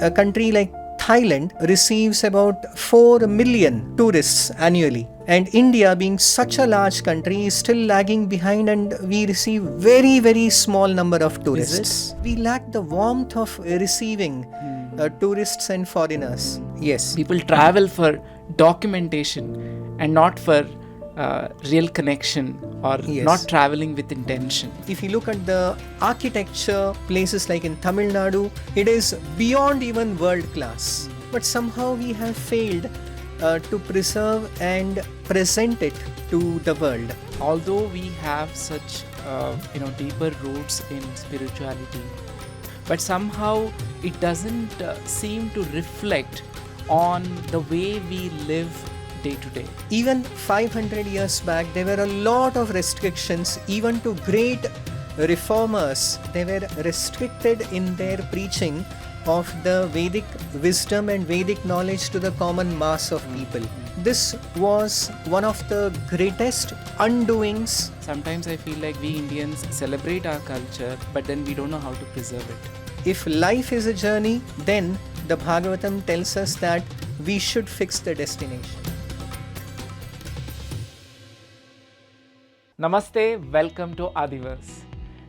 a country like Thailand receives about 4 million tourists annually. And India, being such a large country, is still lagging behind, and we receive very, very small number of tourists. We lack the warmth of receiving tourists and foreigners. Yes. People travel for documentation and not for real connection, or not traveling with intention. If you look at the architecture, places like in Tamil Nadu, it is beyond even world class. But somehow we have failed to preserve and present it to the world. Although we have such deeper roots in spirituality, but somehow it doesn't seem to reflect on the way we live day to day. Even 500 years back, there were a lot of restrictions. Even to great reformers, they were restricted in their preaching of the Vedic wisdom and Vedic knowledge to the common mass of people. This was one of the greatest undoings. Sometimes I feel like we Indians celebrate our culture, but then we don't know how to preserve it. If life is a journey, then the Bhagavatam tells us that we should fix the destination. Namaste, welcome to Aadiverse.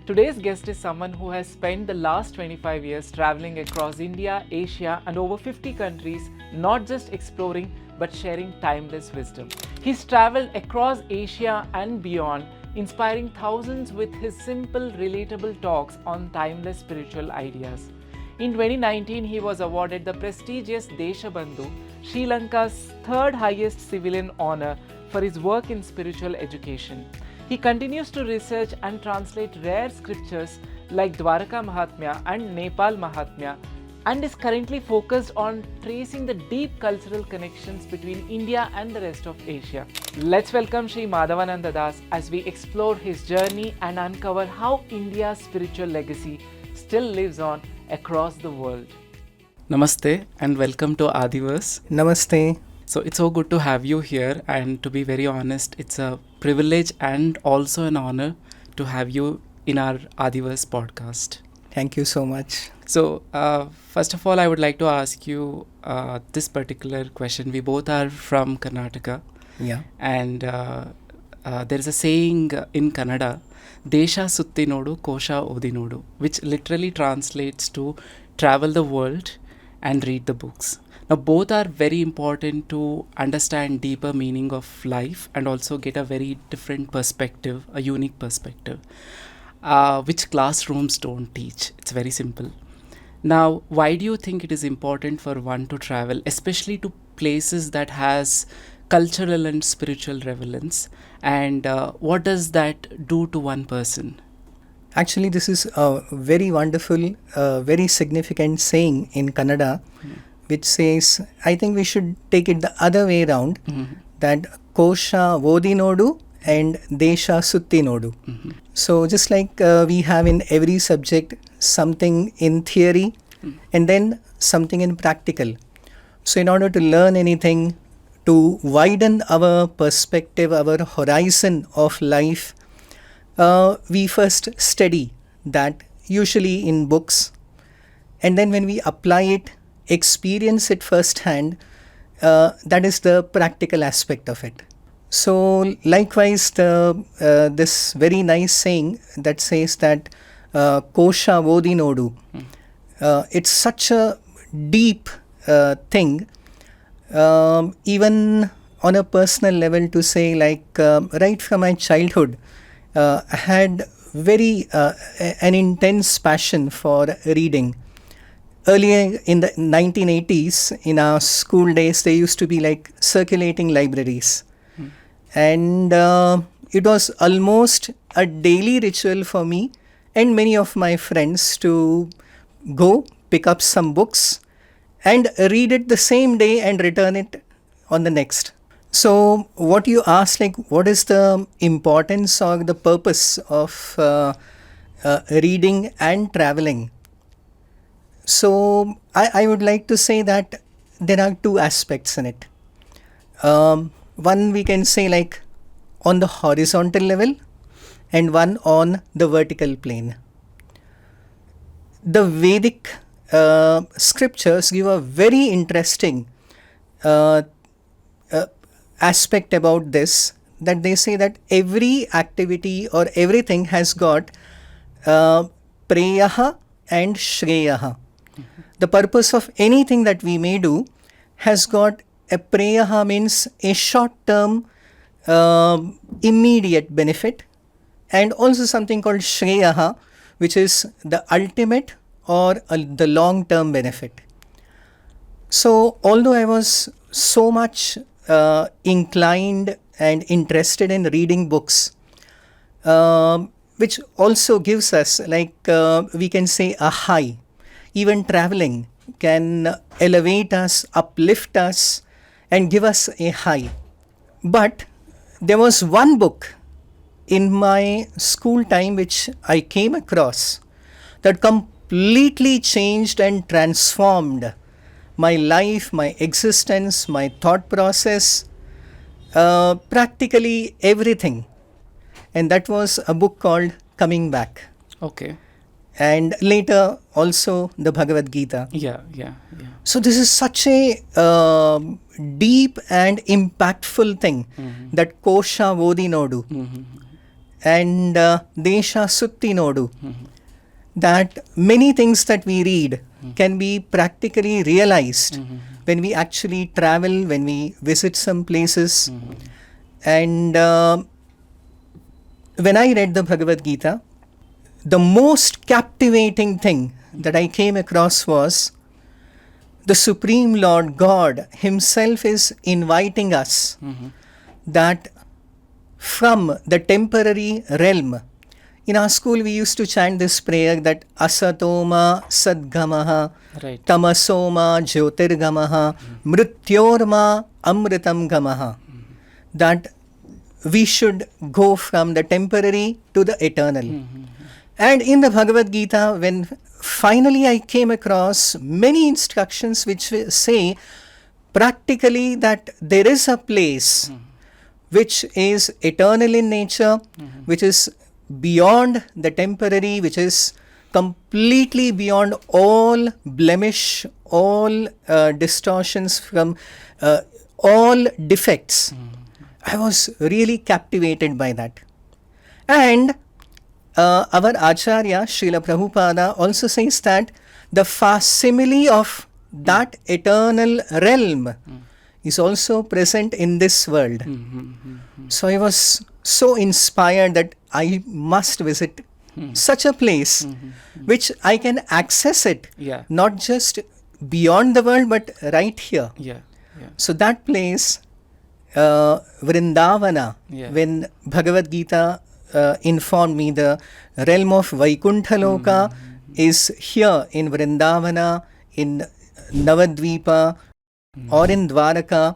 Today's guest is someone who has spent the last 25 years traveling across India, Asia and over 50 countries, not just exploring but sharing timeless wisdom. He's traveled across Asia and beyond, inspiring thousands with his simple, relatable talks on timeless spiritual ideas. In 2019, he was awarded the prestigious Deshabandhu, Sri Lanka's third highest civilian honor, for his work in spiritual education. He continues to research and translate rare scriptures like Dwaraka Mahatmya and Nepal Mahatmya, and is currently focused on tracing the deep cultural connections between India and the rest of Asia. Let's welcome Sri Madhavananda Das as we explore his journey and uncover how India's spiritual legacy still lives on across the world. Namaste and welcome to Aadiverse. Namaste. So it's so good to have you here, and to be very honest, it's a privilege and also an honor to have you in our Aadiverse podcast. Thank you so much. So first of all, I would like to ask you this particular question. We both are from Karnataka. Yeah. And there is a saying in Kannada, Desha Sutti Nodu, Kosha Odi Nodu, which literally translates to travel the world and read the books. Now, both are very important to understand deeper meaning of life and also get a very different perspective, a unique perspective, which classrooms don't teach. It's very simple. Now, why do you think it is important for one to travel, especially to places that has cultural and spiritual relevance? And what does that do to one person? Actually, this is a very wonderful, very significant saying in Kannada, which says, I think we should take it the other way around, that Kosha Vodi Nodu and Desha Sutti Nodu. So just like we have in every subject something in theory and then something in practical. So in order to learn anything, to widen our perspective, our horizon of life, we first study that usually in books, and then when we apply it, experience it firsthand, that is the practical aspect of it. So likewise, this very nice saying that says that Kosha Vodi Nodu, it's such a deep thing, even on a personal level, to say, like right from my childhood, I had very an intense passion for reading. Earlier in the 1980s, in our school days, there used to be like circulating libraries. And it was almost a daily ritual for me and many of my friends to go pick up some books and read it the same day and return it on the next. So what you asked, like what is the importance or the purpose of reading and traveling? So I would like to say that there are two aspects in it. One we can say like on the horizontal level and one on the vertical plane. The Vedic scriptures give a very interesting aspect about this, that they say that every activity or everything has got preyaha and shreyaha. The purpose of anything that we may do has got a preyaha, means a short-term immediate benefit, and also something called shreyaha, which is the ultimate or the long-term benefit. So although I was so much inclined and interested in reading books, which also gives us, like we can say, a high. Even traveling can elevate us, uplift us, and give us a high. But there was one book in my school time which I came across that completely changed and transformed my life, my existence, my thought process, practically everything. And that was a book called Coming Back. Okay. And later also the Bhagavad Gita. Yeah. So this is such a deep and impactful thing that Kosha Vodhi Nodu and Desha Sutti Nodu, that many things that we read can be practically realized when we actually travel, when we visit some places. And when I read the Bhagavad Gita, the most captivating thing that I came across was the Supreme Lord God Himself is inviting us that from the temporary realm. In our school, we used to chant this prayer that Asatoma Sadgamaha, Right. Tamasoma Jyotirgamaha, Mrityorma Amritam Gamaha. That we should go from the temporary to the eternal. And in the Bhagavad Gita, when finally I came across many instructions which say practically that there is a place which is eternal in nature, which is beyond the temporary, which is completely beyond all blemish, all distortions, from all defects. I was really captivated by that. And our Acharya, Srila Prabhupada, also says that the facsimile of that eternal realm is also present in this world. So I was so inspired that I must visit such a place which I can access it, not just beyond the world, but right here. So that place, Vrindavana, when Bhagavad Gita informed me, the realm of Vaikuntha Loka is here in Vrindavana, in Navadvipa, or in Dwaraka.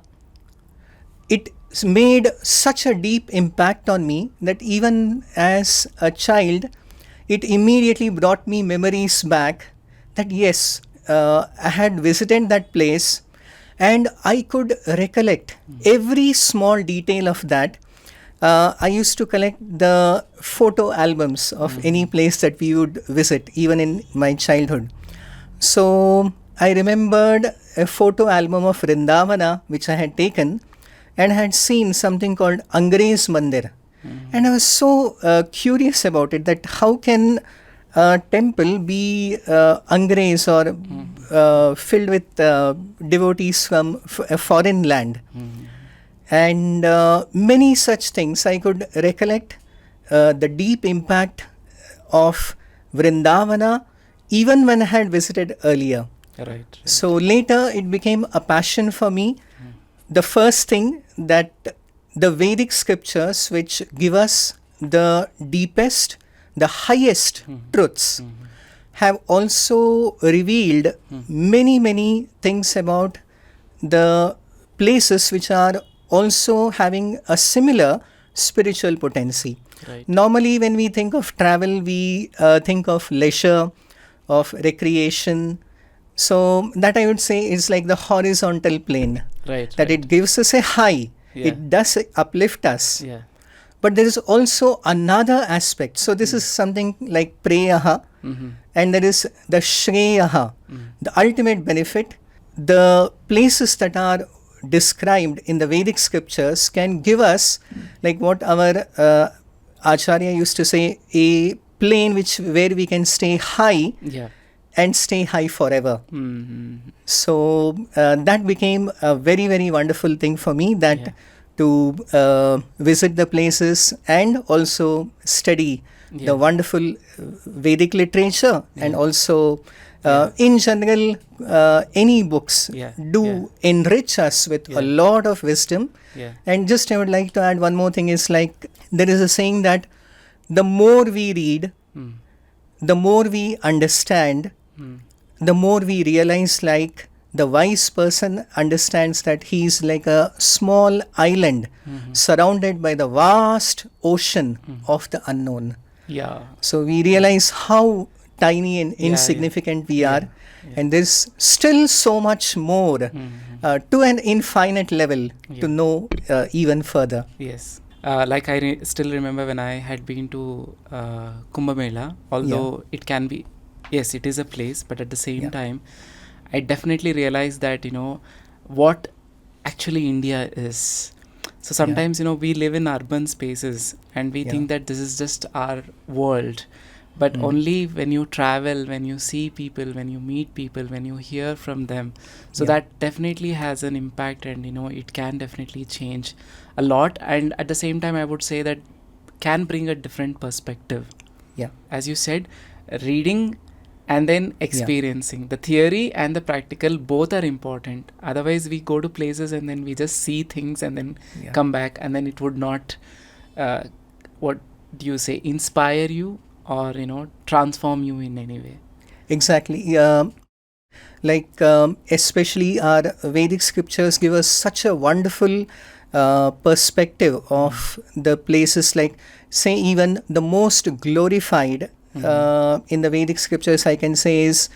It made such a deep impact on me that even as a child, it immediately brought me memories back that yes, I had visited that place and I could recollect every small detail of that. I used to collect the photo albums of any place that we would visit, even in my childhood. So I remembered a photo album of Vrindavana which I had taken, and had seen something called Angrez Mandir. And I was so curious about it, that how can a temple be Angrez or filled with devotees from a foreign land. And many such things I could recollect, the deep impact of Vrindavana, even when I had visited earlier. Right. So later it became a passion for me. The first thing, that the Vedic scriptures, which give us the deepest, the highest truths, have also revealed many things about the places which are also having a similar spiritual potency. Right. Normally when we think of travel, we think of leisure, of recreation. So that I would say is like the horizontal plane. Right. That it gives us a high. It does uplift us. Yeah. But there is also another aspect. So this is something like preyaha, and there is the shreyaha, the ultimate benefit. The places that are described in the Vedic scriptures can give us, like what our Acharya used to say, a plane where we can stay high and stay high forever. So that became a very, very wonderful thing for me, that to visit the places and also study the wonderful Vedic literature, and also in general any books do enrich us with a lot of wisdom. And just I would like to add one more thing, is like there is a saying that the more we read, the more we understand, the more we realize, like the wise person understands that he is like a small island surrounded by the vast ocean of the unknown. So we realize how tiny and insignificant we are, and there's still so much more to an infinite level to know even further. Like I still remember when I had been to Kumbh Mela, although it can be, yes, it is a place, but at the same time, I definitely realized that, what actually India is. So sometimes, we live in urban spaces and we think that this is just our world. But only when you travel, when you see people, when you meet people, when you hear from them, so that definitely has an impact, and it can definitely change a lot. And at the same time, I would say that can bring a different perspective. As you said, reading and then experiencing. The theory and the practical both are important. Otherwise, we go to places and then we just see things and then come back, and then it would not, what do you say, inspire you or, transform you in any way. Exactly. Especially our Vedic scriptures give us such a wonderful perspective of the places, like say even the most glorified in the Vedic scriptures, I can say, is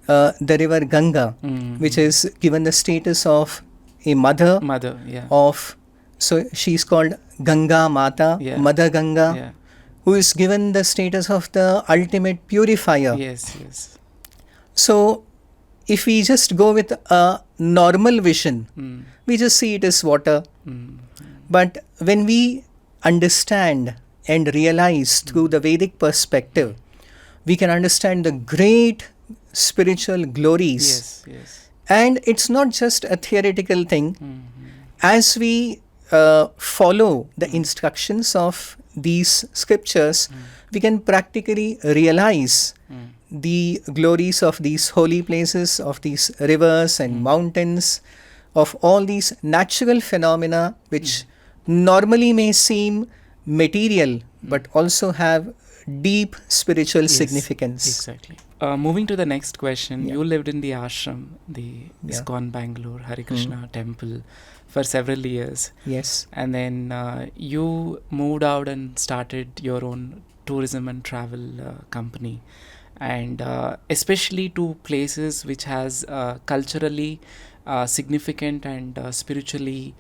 the river Ganga, which is given the status of a mother of, so she's called Ganga Mata, Mother Ganga, who is given the status of the ultimate purifier. So if we just go with a normal vision, we just see it as water. But when we understand and realize through the Vedic perspective, we can understand the great spiritual glories. And it's not just a theoretical thing. As we follow the instructions of these scriptures, we can practically realize the glories of these holy places, of these rivers and mountains, of all these natural phenomena which normally may seem material but also have deep spiritual significance. Exactly. Moving to the next question, you lived in the ashram, the ISKCON Bangalore Hare Krishna temple, for several years. And then you moved out and started your own tourism and travel company, and especially to places which has culturally significant and spiritually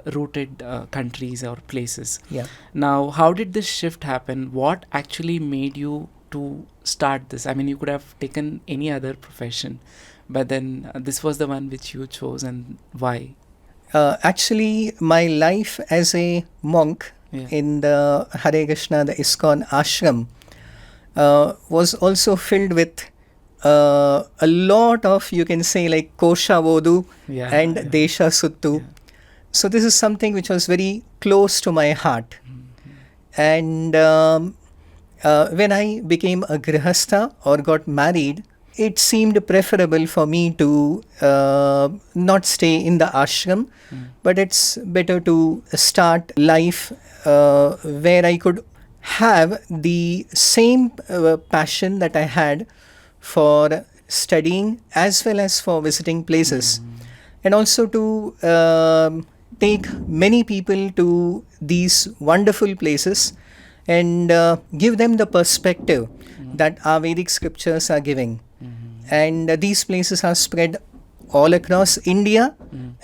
rooted countries or places. Now, how did this shift happen? What actually made you to start this? I mean, you could have taken any other profession, but then this was the one which you chose, and why? Actually, my life as a monk in the Hare Krishna, the ISKCON ashram, was also filled with a lot of, you can say, like Kosha Vodu and Desha Suttu. So this is something which was very close to my heart. And when I became a grihastha or got married, it seemed preferable for me to not stay in the ashram, but it's better to start life where I could have the same passion that I had for studying as well as for visiting places, and also to take many people to these wonderful places and give them the perspective that our Vedic scriptures are giving. And these places are spread all across India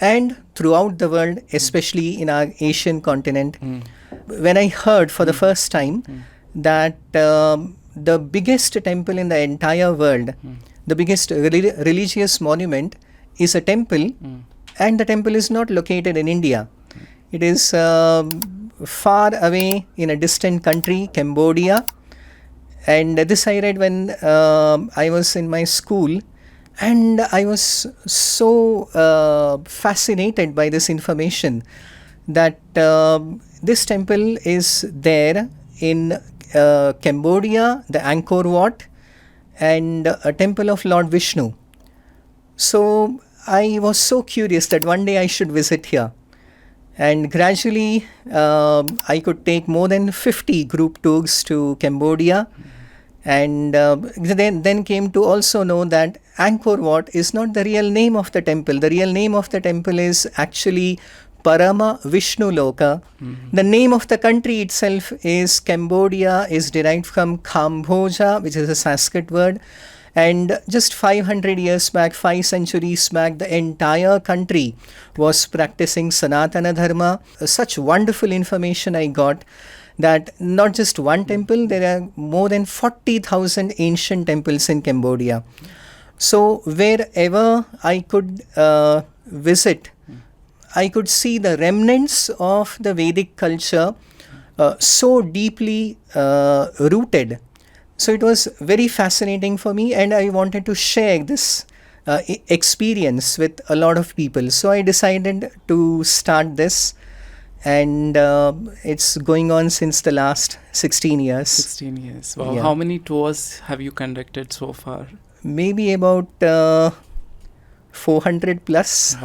and throughout the world, especially in our Asian continent. when I heard for the first time that the biggest temple in the entire world, the biggest religious monument is a temple, and the temple is not located in India. It is far away in a distant country, Cambodia. And this I read when I was in my school, and I was so fascinated by this information that this temple is there in Cambodia, the Angkor Wat, and a temple of Lord Vishnu. So I was so curious that one day I should visit here. And gradually I could take more than 50 group tours to Cambodia. And then came to also know that Angkor Wat is not the real name of the temple. The real name of the temple is actually Parama Vishnu Loka. The name of the country itself is Cambodia, is derived from Kamboja, which is a Sanskrit word. And just 500 years back, 5 centuries back, the entire country was practicing Sanatana Dharma. Such wonderful information I got that not just one temple, there are more than 40,000 ancient temples in Cambodia. So wherever I could visit, I could see the remnants of the Vedic culture so deeply rooted. So it was very fascinating for me, and I wanted to share this experience with a lot of people. So I decided to start this, and it's going on since the last 16 years. 16 years. Wow. Yeah. How many tours have you conducted so far? Maybe about 400 plus.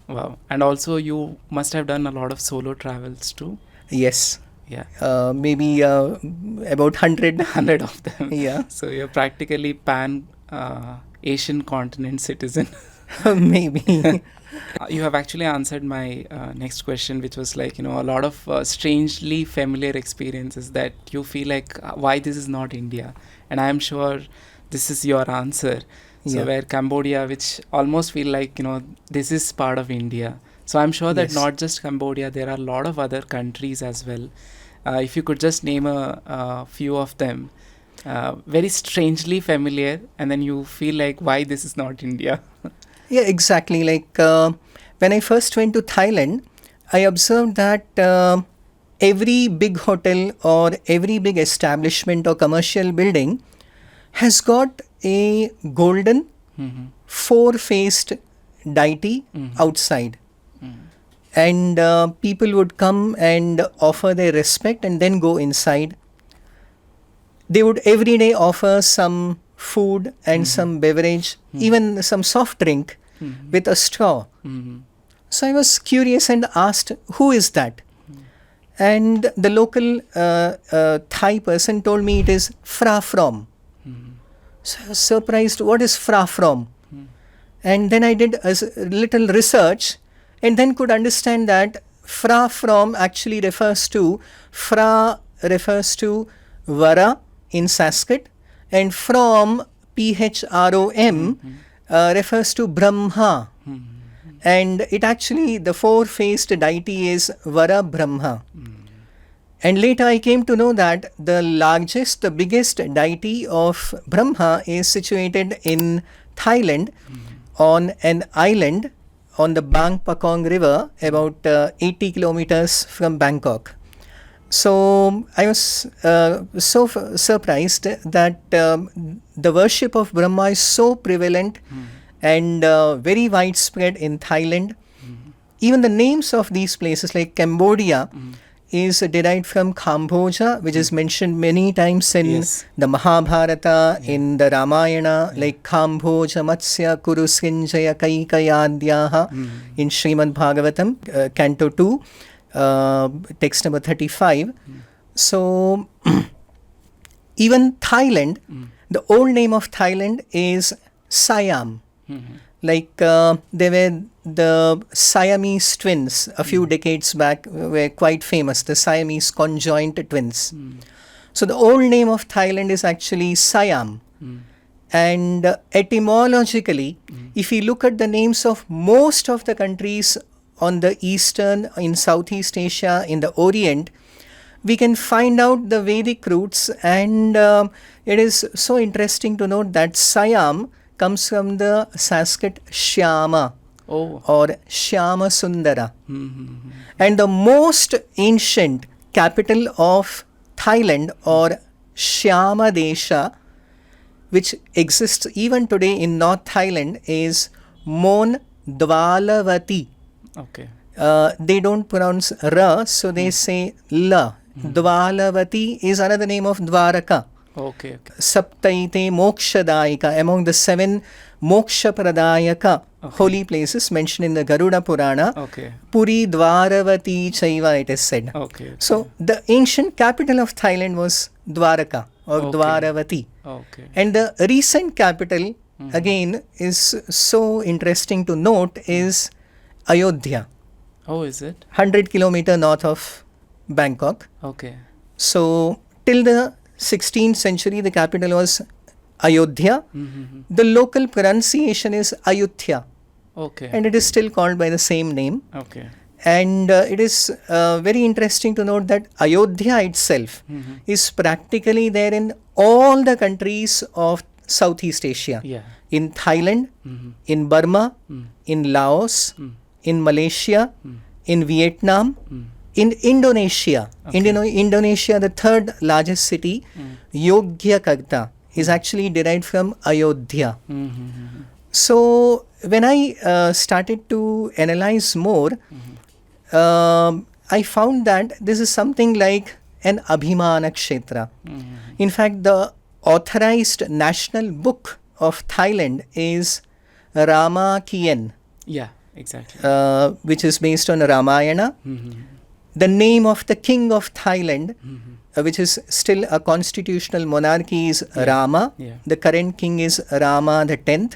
Wow. And also you must have done a lot of solo travels too. Yes. Yeah. Maybe about 100. 100 of them. Yeah. So you're practically pan Asian continent citizen. Maybe. You have actually answered my next question, which was like, a lot of strangely familiar experiences that you feel like why this is not India. And I am sure this is your answer. So Yeah. where Cambodia, which almost feel like, this is part of India. So I'm sure that Yes. not just Cambodia, there are a lot of other countries as well. If you could just name a few of them, very strangely familiar, and then you feel like why this is not India. Yeah, exactly. Like when I first went to Thailand, I observed that every big hotel or every big establishment or commercial building has got a golden four-faced deity outside. And people would come and offer their respect and then go inside. They would every day offer some food and some beverage, even some soft drink with a straw. So I was curious and asked, who is that? And the local Thai person told me it is Fra From. So I was surprised, what is Fra From? And then I did a little research and then could understand that Fra From actually refers to Vara in Sanskrit, and From, Phrom, refers to Brahma. And it actually, the four-faced deity is Vara Brahma. And later I came to know that the biggest deity of Brahma is situated in Thailand on an island on the Bang Pakong River, about 80 kilometers from Bangkok. So I was so surprised that the worship of Brahma is so prevalent and very widespread in Thailand. Even the names of these places like Cambodia is derived from Kamboja, which is mentioned many times in the Mahabharata, in the Ramayana, like Kamboja Matsya Kuru Srinjaya Kaikayadyaha in Srimad Bhagavatam, Canto 2, text number 35. So even Thailand, the old name of Thailand is Siam. Like there were the Siamese twins a few decades back were quite famous, the Siamese conjoined twins. So the old name of Thailand is actually Siam. And etymologically, if you look at the names of most of the countries on the eastern, in Southeast Asia, in the Orient, we can find out the Vedic roots, and it is so interesting to note that Siam comes from the Sanskrit Shyama or Shyama Sundara. And the most ancient capital of Thailand, or Shyama Desha, which exists even today in North Thailand, is Mon Dwalavati. Okay. They don't pronounce Ra, so they say La. Dwalavati is another name of Dwaraka. Okay. Saptaite Mokshadaika, among the 7 Moksha Pradayaka holy places mentioned in the Garuda Purana. Okay. Puri Dwaravati Chaiva, it is said. Okay. So the ancient capital of Thailand was Dwaraka or Dwaravati. Okay. And the recent capital, again, is so interesting to note, is Ayodhya. Oh, is it? 100 kilometer north of Bangkok. Okay. So till the 16th century, the capital was Ayodhya. The local pronunciation is Ayutthaya. Okay. And it is still called by the same name. Okay. And it is very interesting to note that Ayodhya itself is practically there in all the countries of Southeast Asia. Yeah. In Thailand, in Burma, in Laos, in Malaysia, in Vietnam, in Indonesia. Indonesia, the 3rd largest city, Yogyakarta, is actually derived from Ayodhya. So when I started to analyze more, I found that this is something like an Abhimana Kshetra. In fact, the authorized national book of Thailand is Ramakien. Yeah, exactly. Which is based on Ramayana. The name of the king of Thailand, which is still a constitutional monarchy, is Rama. Yeah. The current king is Rama the 10th.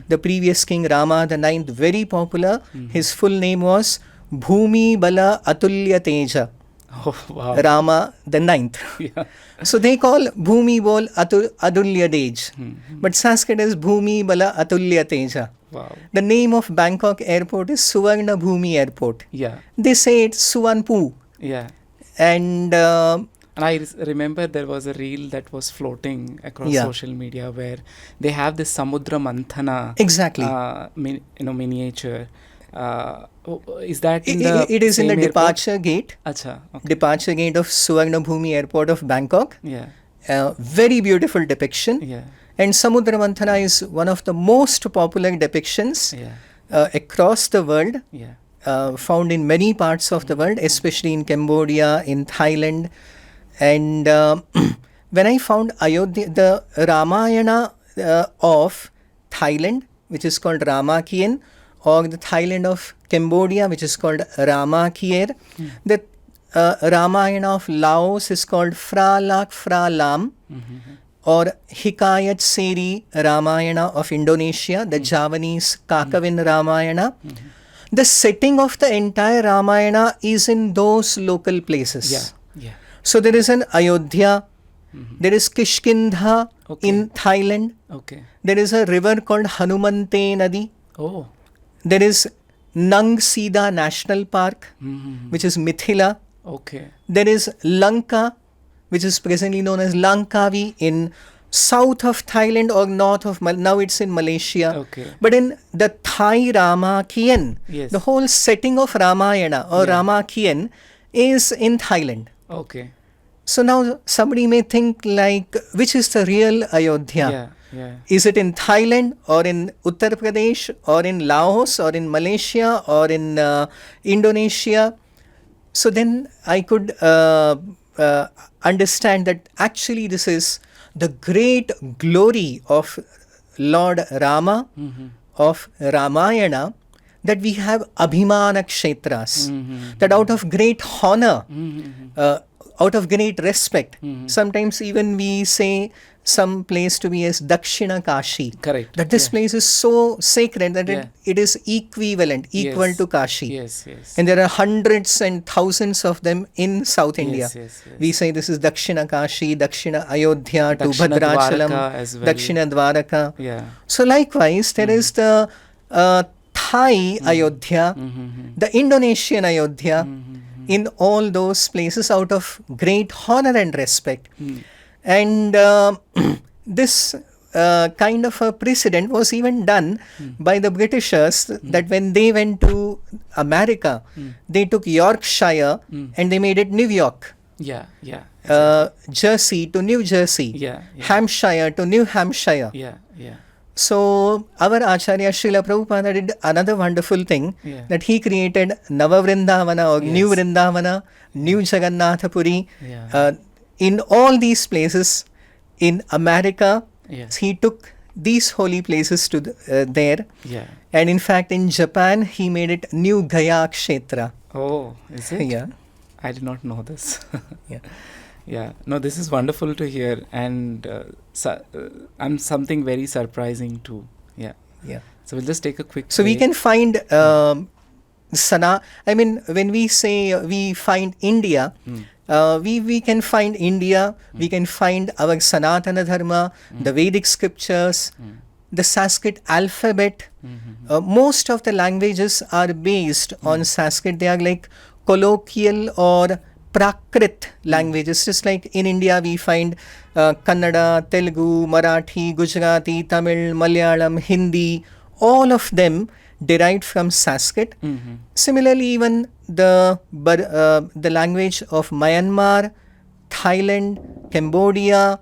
The previous king, Rama the 9th, very popular. His full name was Bhumi Bala Atulya Teja. Oh, wow. Rama the 9th. Yeah. So they call Bhumi Bol Atulya Tej. But Sanskrit is Bhumi Bala Atulya Teja. Wow. The name of Bangkok airport is Suvarna Bhumi Airport. Yeah. They say it's Suvarnpu. Yeah. And I remember there was a reel that was floating across social media where they have this Samudra Manthana. Exactly. Miniature. Is that in it is in the same departure gate. Acha, okay. Departure gate of Suvarna Bhumi Airport of Bangkok. Yeah. Very beautiful depiction. Yeah. And Samudra Manthana is one of the most popular depictions across the world. Yeah. Found in many parts of the world, especially in Cambodia, in Thailand. And when I found Ayodhya, the Ramayana of Thailand, which is called Ramakien, or the Thailand of Cambodia, which is called Ramakien, the Ramayana of Laos is called Phra Lak Phra Lam, or Hikayat Seri Ramayana of Indonesia, the Javanese Kakavin Ramayana. The setting of the entire Ramayana is in those local places. Yeah. Yeah. So there is an Ayodhya, there is Kishkindha in Thailand. Okay. There is a river called Hanumante Nadi. Oh. There is Nang Sida National Park, which is Mithila. Okay. There is Lanka, which is presently known as Langkawi, in south of Thailand or north of now it's in Malaysia. Okay. But in the Thai Ramakien, the whole setting of Ramayana or Ramakien is in Thailand. Okay. So now somebody may think like, which is the real Ayodhya? Yeah. Yeah. Is it in Thailand or in Uttar Pradesh or in Laos or in Malaysia or in Indonesia? So then I could understand that actually this is the great glory of Lord Rama, of Ramayana, that we have Abhimana Kshetras, that out of great honor, out of great respect, sometimes even we say some place to be as Dakshina Kashi. Correct. That this place is so sacred that it is equivalent, equal to Kashi. Yes, yes. And there are hundreds and thousands of them in South India. Yes. We say this is Dakshina Kashi, Dakshina Ayodhya, to Dakshina Bhadrachalam, Dwaraka as well. Dakshina Dwaraka. Yeah. So likewise, there is the Thai Ayodhya, the Indonesian Ayodhya, in all those places out of great honor and respect. And this kind of a precedent was even done by the Britishers, that when they went to America, they took Yorkshire and they made it New York. Yeah, yeah. Jersey to New Jersey. Yeah. Hampshire to New Hampshire. Yeah, yeah. So our Acharya Srila Prabhupada did another wonderful thing, that he created Nava Vrindavana or New Vrindavana, New Jagannath Puri. In all these places in America, he took these holy places to there. Yeah. And in fact in Japan, he made it New Gaya Kshetra. Oh, is it? Yeah. I did not know this. Yeah. Yeah. No, this is wonderful to hear, and I'm something very surprising too. Yeah. Yeah. So we'll just take a quick. So we can find when we say we find India, we can find India, we can find our Sanatana Dharma, the Vedic scriptures, the Sanskrit alphabet. Most of the languages are based on Sanskrit. They are like colloquial or Prakrit languages. Just like in India, we find Kannada, Telugu, Marathi, Gujarati, Tamil, Malayalam, Hindi, all of them derived from Sanskrit. Similarly, even the language of Myanmar, Thailand, Cambodia,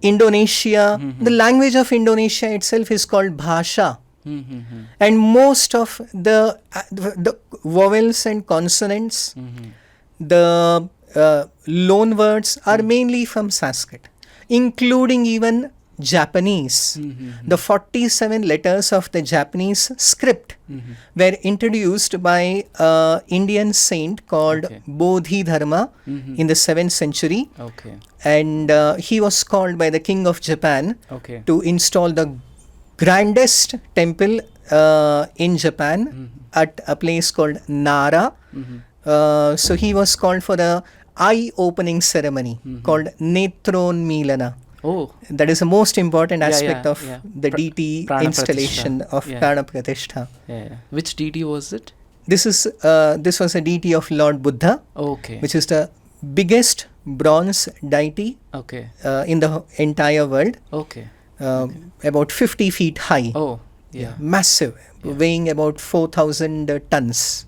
Indonesia, the language of Indonesia itself is called Bhasha. And most of the vowels and consonants, the loan words are mainly from Sanskrit, including even Japanese. The 47 letters of the Japanese script were introduced by an Indian saint called Bodhidharma in the 7th century. And he was called by the king of Japan to install the grandest temple in Japan at a place called Nara. So he was called for the eye-opening ceremony called Netron Milana. Oh, that is the most important aspect of the deity installation of Prana Pratishtha. Which deity was it? This was a deity of Lord Buddha, which is the biggest bronze deity in the entire world. About 50 feet high. Massive, weighing about 4,000 tons.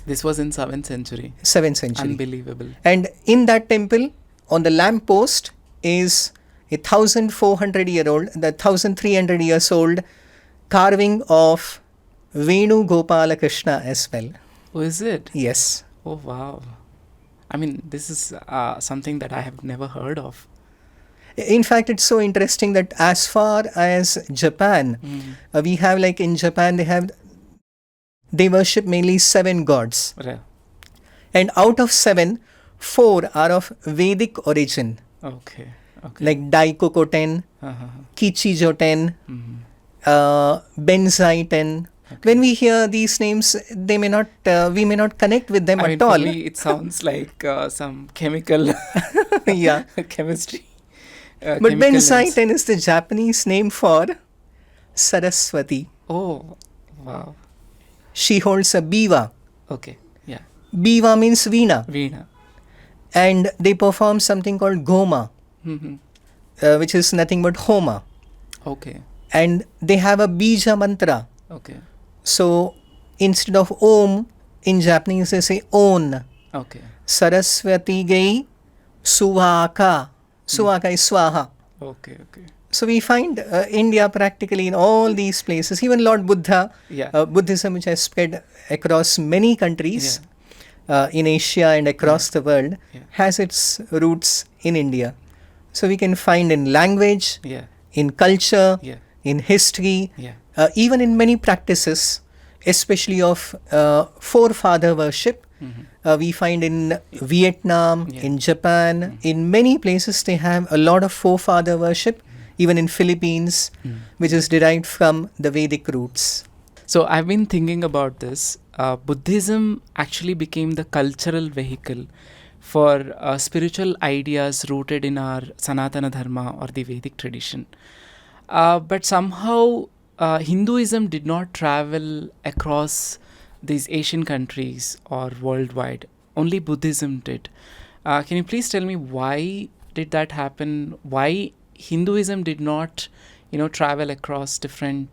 This was in 7th century. 7th century. Unbelievable. And in that temple, on the lamp post is a 1,300 years old carving of Venu Gopala Krishna as well. Oh, is it? Yes. Oh, wow. I mean, this is something that I have never heard of. In fact, it's so interesting that as far as Japan, we have, like in Japan, they worship mainly 7 gods. And out of 7, 4 are of Vedic origin. Like Daikokoten, Kichijoten, Benzaiten. When we hear these names, we may not connect with them at all. For me, it sounds like some chemical chemistry. But Benzaiten is the Japanese name for Saraswati. Oh, wow. She holds a biva. Yeah. Biva means Veena. Veena. And they perform something called Goma, which is nothing but Homa. And they have a Bija mantra. So instead of Om, in Japanese they say On. Saraswati Gai Suvaka. Suvaka is Swaha. So we find India practically in all these places. Even Lord Buddha, Buddhism, which has spread across many countries in Asia and across the world, has its roots in India. So we can find in language, in culture, in history, even in many practices, especially of forefather worship. We find in Vietnam, in Japan, in many places they have a lot of forefather worship, even in Philippines, which is derived from the Vedic roots. So I've been thinking about this. Buddhism actually became the cultural vehicle for spiritual ideas rooted in our Sanatana Dharma or the Vedic tradition. But somehow Hinduism did not travel across these Asian countries or worldwide. only Buddhism did. Can you please tell me why did that happen? Why Hinduism did not, travel across different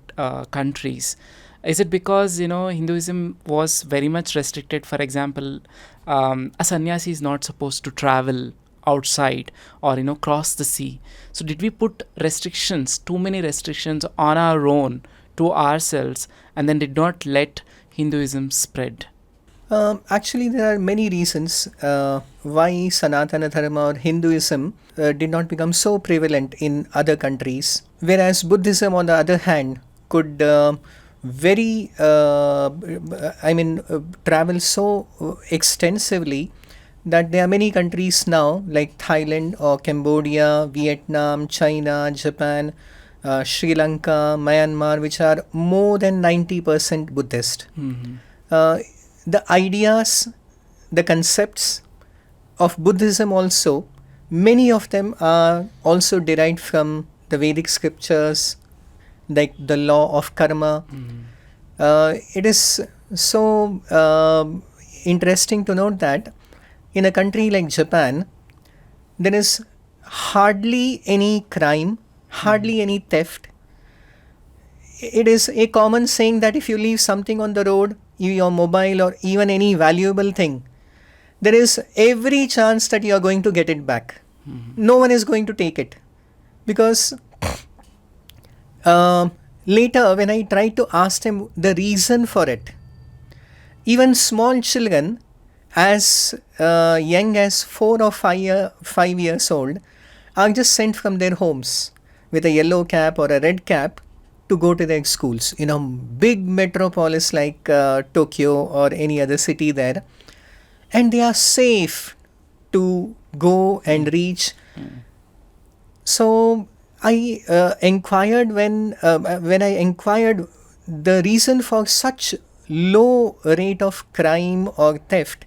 countries? Is it because, Hinduism was very much restricted? For example, a sannyasi is not supposed to travel outside or, cross the sea. So did we put restrictions, too many restrictions on our own to ourselves, and then did not let Hinduism spread? Actually, there are many reasons why Sanatana Dharma or Hinduism did not become so prevalent in other countries, whereas Buddhism, on the other hand, could travel so extensively that there are many countries now like Thailand or Cambodia, Vietnam, China, Japan, Sri Lanka, Myanmar, which are more than 90% Buddhist. The ideas, the concepts of Buddhism also, many of them are also derived from the Vedic scriptures, like the law of karma. It is so interesting to note that in a country like Japan, there is hardly any crime, hardly any theft. It is a common saying that if you leave something on the road, your mobile or even any valuable thing, there is every chance that you are going to get it back. No one is going to take it. Because later when I tried to ask them the reason for it, even small children as young as 4 or 5 years old are just sent from their homes with a yellow cap or a red cap to go to their schools in a big metropolis like Tokyo or any other city there, and they are safe to go and reach. So I inquired when I inquired the reason for such low rate of crime or theft.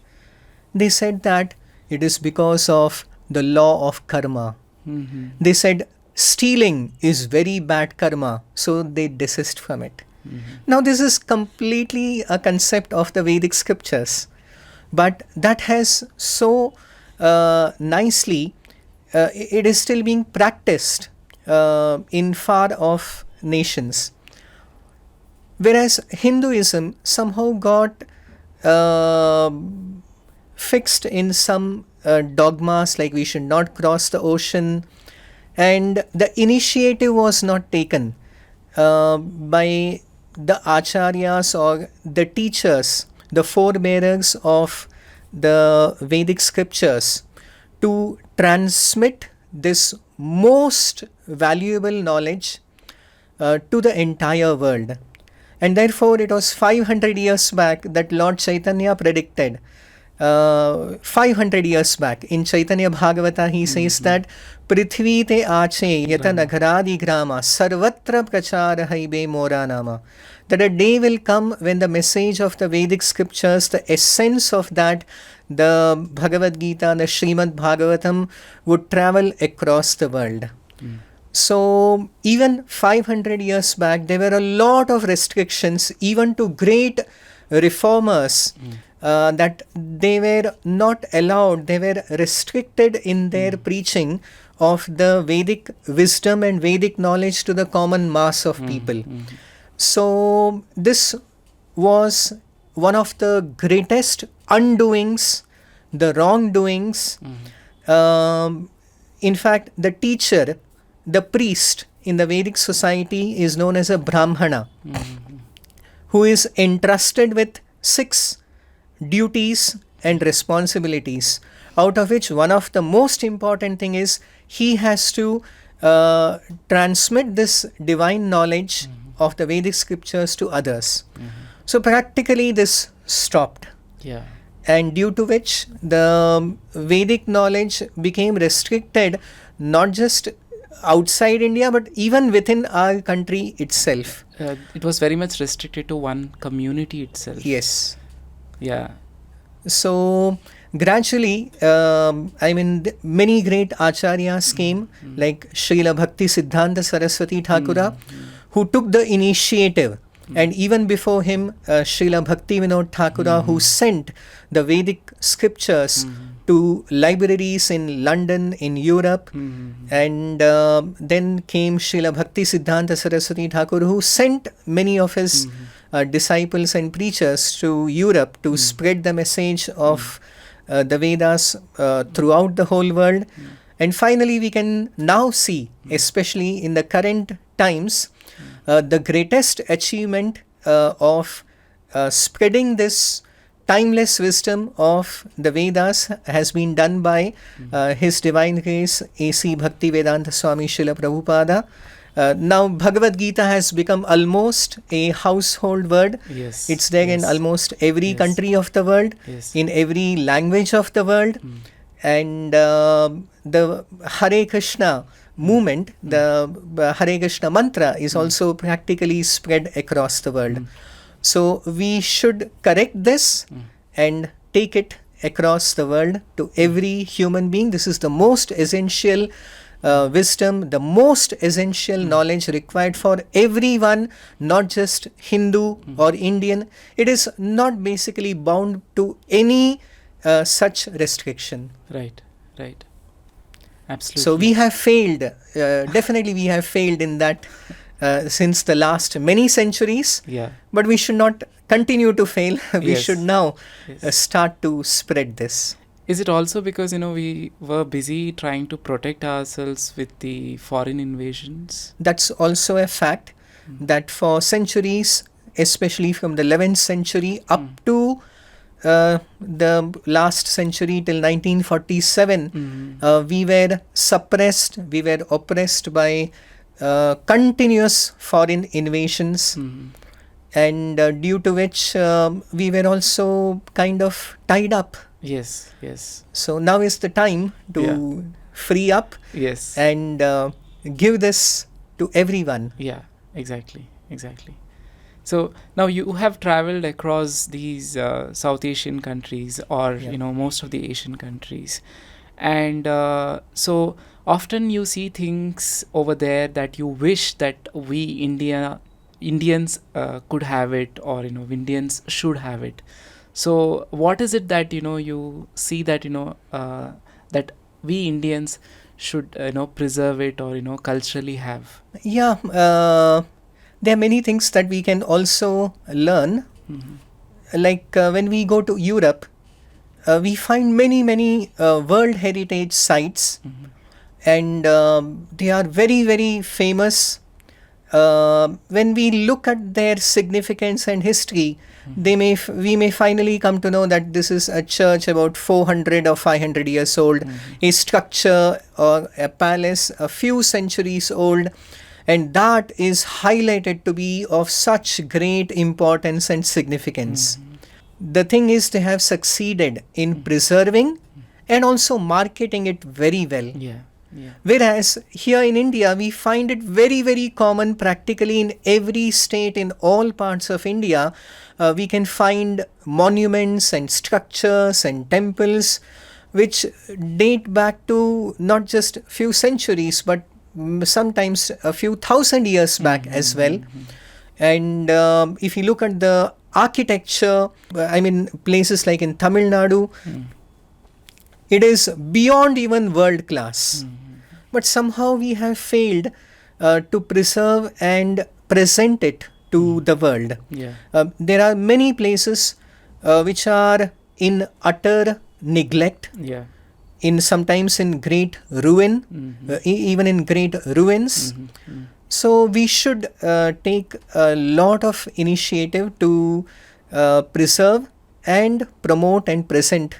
They said that it is because of the law of karma. They said stealing is very bad karma, so they desist from it. Now this is completely a concept of the Vedic scriptures, but that has so nicely, it is still being practiced in far off nations. Whereas Hinduism somehow got fixed in some dogmas, like we should not cross the ocean, and the initiative was not taken by the acharyas or the teachers, the forebearers of the Vedic scriptures, to transmit this most valuable knowledge to the entire world. And therefore it was 500 years back that Lord Chaitanya predicted. 500 years back in Chaitanya Bhagavata, he says that Prithvi te aache yata nagaradi grama sarvatra prachara haibe mora nama, that a day will come when the message of the Vedic scriptures, the essence of that, the Bhagavad Gita, the Srimad Bhagavatam, would travel across the world. So even 500 years back, there were a lot of restrictions even to great reformers, that they were not allowed, they were restricted in their preaching of the Vedic wisdom and Vedic knowledge to the common mass of people. So this was one of the greatest undoings, the wrongdoings. In fact, the teacher, the priest in the Vedic society is known as a Brahmana, who is entrusted with 6 duties and responsibilities, out of which one of the most important thing is he has to transmit this divine knowledge of the Vedic scriptures to others. So practically this stopped. And due to which the Vedic knowledge became restricted, not just outside India but even within our country itself. It was very much restricted to one community itself. Yes. So gradually, many great acharyas came, like Srila Bhakti Siddhanta Saraswati Thakura, who took the initiative And even before him, Srila Bhaktivedanta Thakur, who sent the Vedic scriptures to libraries in London, in Europe. And then came Srila Bhakti Siddhanta Saraswati Thakur, who sent many of his disciples and preachers to Europe to spread the message of the Vedas throughout the whole world. And finally, we can now see, especially in the current times, the greatest achievement of spreading this timeless wisdom of the Vedas has been done by His Divine Grace A.C. Bhaktivedanta Swami Srila Prabhupada. Now Bhagavad Gita has become almost a household word. Yes. It's there in almost every country of the world, in every language of the world. And the Hare Krishna movement, the Hare Krishna mantra is also practically spread across the world. So we should correct this and take it across the world to every human being. This is the most essential wisdom, the most essential knowledge required for everyone, not just Hindu or Indian. It is not basically bound to any such restriction. Right. Absolutely. So we have failed, definitely we have failed in that since the last many centuries. But we should not continue to fail. We should now start to spread this. Is it also because, we were busy trying to protect ourselves with the foreign invasions? That's also a fact that for centuries, especially from the 11th century up to the last century till 1947, we were suppressed, we were oppressed by continuous foreign invasions, and due to which we were also kind of tied up. Yes. So now is the time to free up and give this to everyone. Yeah, exactly. So now you have traveled across these South Asian countries, or most of the Asian countries, and so often you see things over there that you wish that we Indians could have it, or Indians should have it. So what is it that you see that that we Indians should preserve it, or culturally have? There are many things that we can also learn. Like when we go to Europe, we find many World Heritage sites, and they are very, very famous. When we look at their significance and history, we may finally come to know that this is a church about 400 or 500 years old, a structure or a palace a few centuries old, and that is highlighted to be of such great importance and significance. The thing is, they have succeeded in preserving and also marketing it very well. Whereas here in India, we find it very, very common practically in every state, in all parts of India. We can find monuments and structures and temples which date back to not just few centuries, but sometimes a few thousand years back as well. And if you look at the architecture, places like in Tamil Nadu, it is beyond even world class. But somehow we have failed to preserve and present it to the world. There are many places which are in utter neglect, sometimes in great ruin, even in great ruins. So we should take a lot of initiative to preserve and promote and present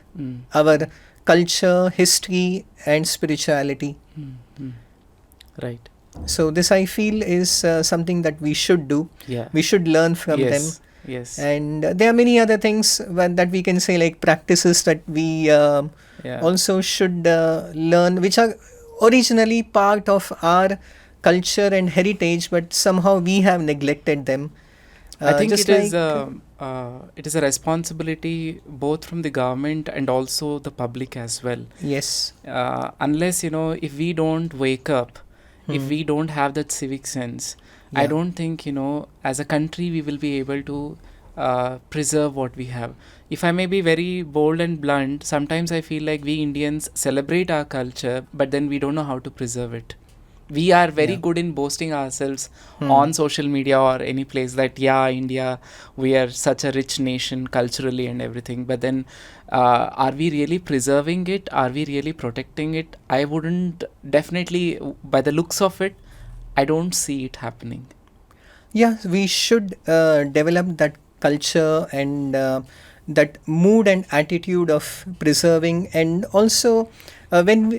our culture, history and spirituality. Right. So this, I feel, is something that we should do. We should learn from them. And there are many other things that we can say, like practices that we also should learn, which are originally part of our culture and heritage, but somehow we have neglected them. I think it is a responsibility both from the government and also the public as well. Unless if we don't wake up, if we don't have that civic sense, I don't think, as a country, we will be able to preserve what we have. If I may be very bold and blunt, sometimes I feel like we Indians celebrate our culture, but then we don't know how to preserve it. We are very good in boasting ourselves on social media or any place that, India, we are such a rich nation culturally and everything. But then, are we really preserving it? Are we really protecting it? I wouldn't, definitely, by the looks of it, I don't see it happening. Yeah, we should develop that culture and that mood and attitude of preserving. And also when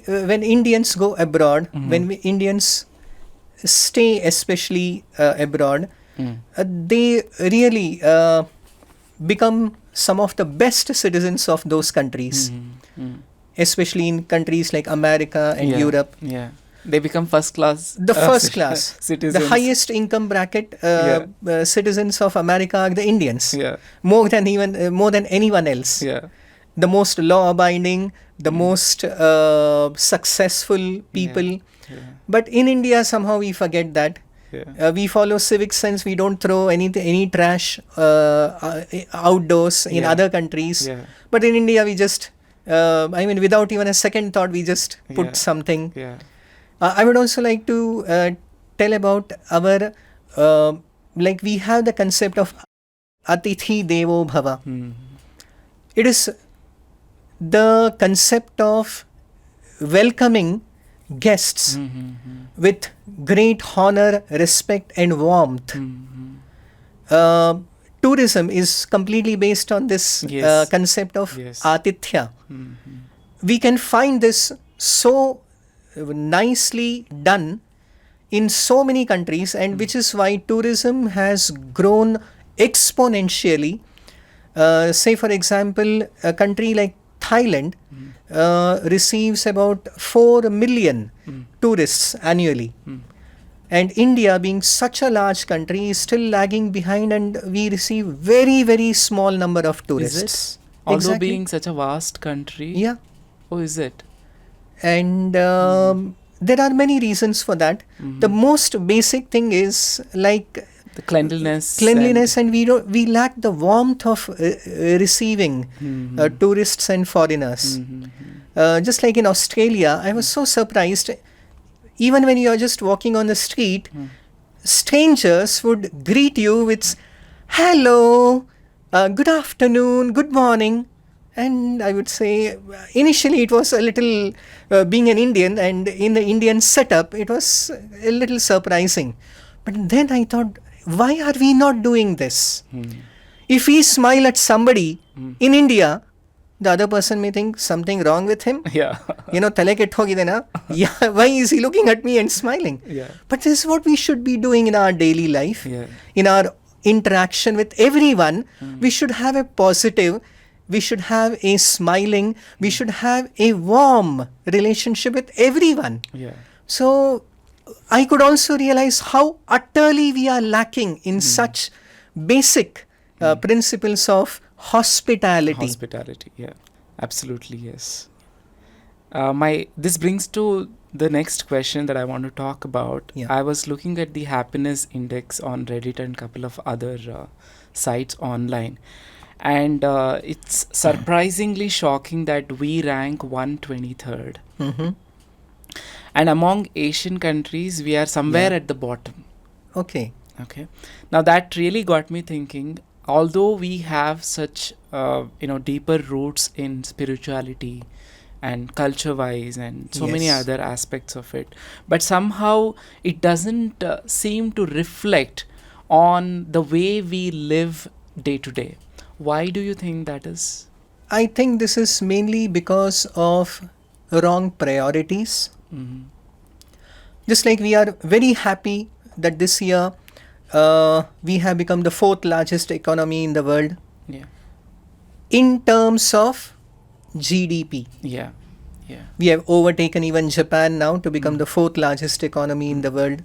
Indians go abroad, when Indians stay especially abroad, they really become some of the best citizens of those countries, especially in countries like America and Europe. Yeah. They become first class. The first class citizens. The highest income bracket citizens of America are the Indians. Yeah. More than anyone else. Yeah. The most law-abiding, the most successful people. Yeah. But in India, somehow we forget that. Yeah. We follow civic sense. We don't throw any trash outdoors in other countries. Yeah. But in India, we just, without even a second thought, we just put something. Yeah. I would also like to tell about our, we have the concept of Atithi Devo Bhava. It is the concept of welcoming guests with great honor, respect and warmth. Tourism is completely based on this concept of Atithya. We can find this so nicely done in so many countries, and which is why tourism has grown exponentially. Say for example, a country like Thailand receives about 4 million tourists annually, and India, being such a large country, is still lagging behind, and we receive very, very small number of tourists. Is it? Although being such a vast country? Yeah. Oh, is it? And there are many reasons for that. The most basic thing is like the cleanliness, and we lack the warmth of receiving tourists and foreigners. Just like in Australia, I was so surprised. Even when you are just walking on the street, strangers would greet you with hello, good afternoon, good morning. And I would say initially it was a little, being an Indian and in the Indian setup, it was a little surprising. But then I thought, why are we not doing this? If we smile at somebody in India, the other person may think something wrong with him. Yeah. Tale kethogi dena. Yeah, why is he looking at me and smiling? Yeah. But this is what we should be doing in our daily life. Yeah. In our interaction with everyone, we should have a positive, we should have a smiling, we should have a warm relationship with everyone. Yeah. So I could also realize how utterly we are lacking in such basic principles of hospitality. Hospitality, yeah. Absolutely, yes. This brings to the next question that I want to talk about. Yeah. I was looking at the happiness index on Reddit and a couple of other sites online. And it's surprisingly shocking that we rank 123rd. And among Asian countries, we are somewhere at the bottom. Okay. Now that really got me thinking, although we have such, deeper roots in spirituality and culture-wise and so many other aspects of it, but somehow it doesn't seem to reflect on the way we live day to day. Why do you think that is? I think this is mainly because of wrong priorities. Just like we are very happy that this year we have become the 4th largest economy in the world. Yeah. In terms of GDP. Yeah. We have overtaken even Japan now to become the 4th largest economy in the world.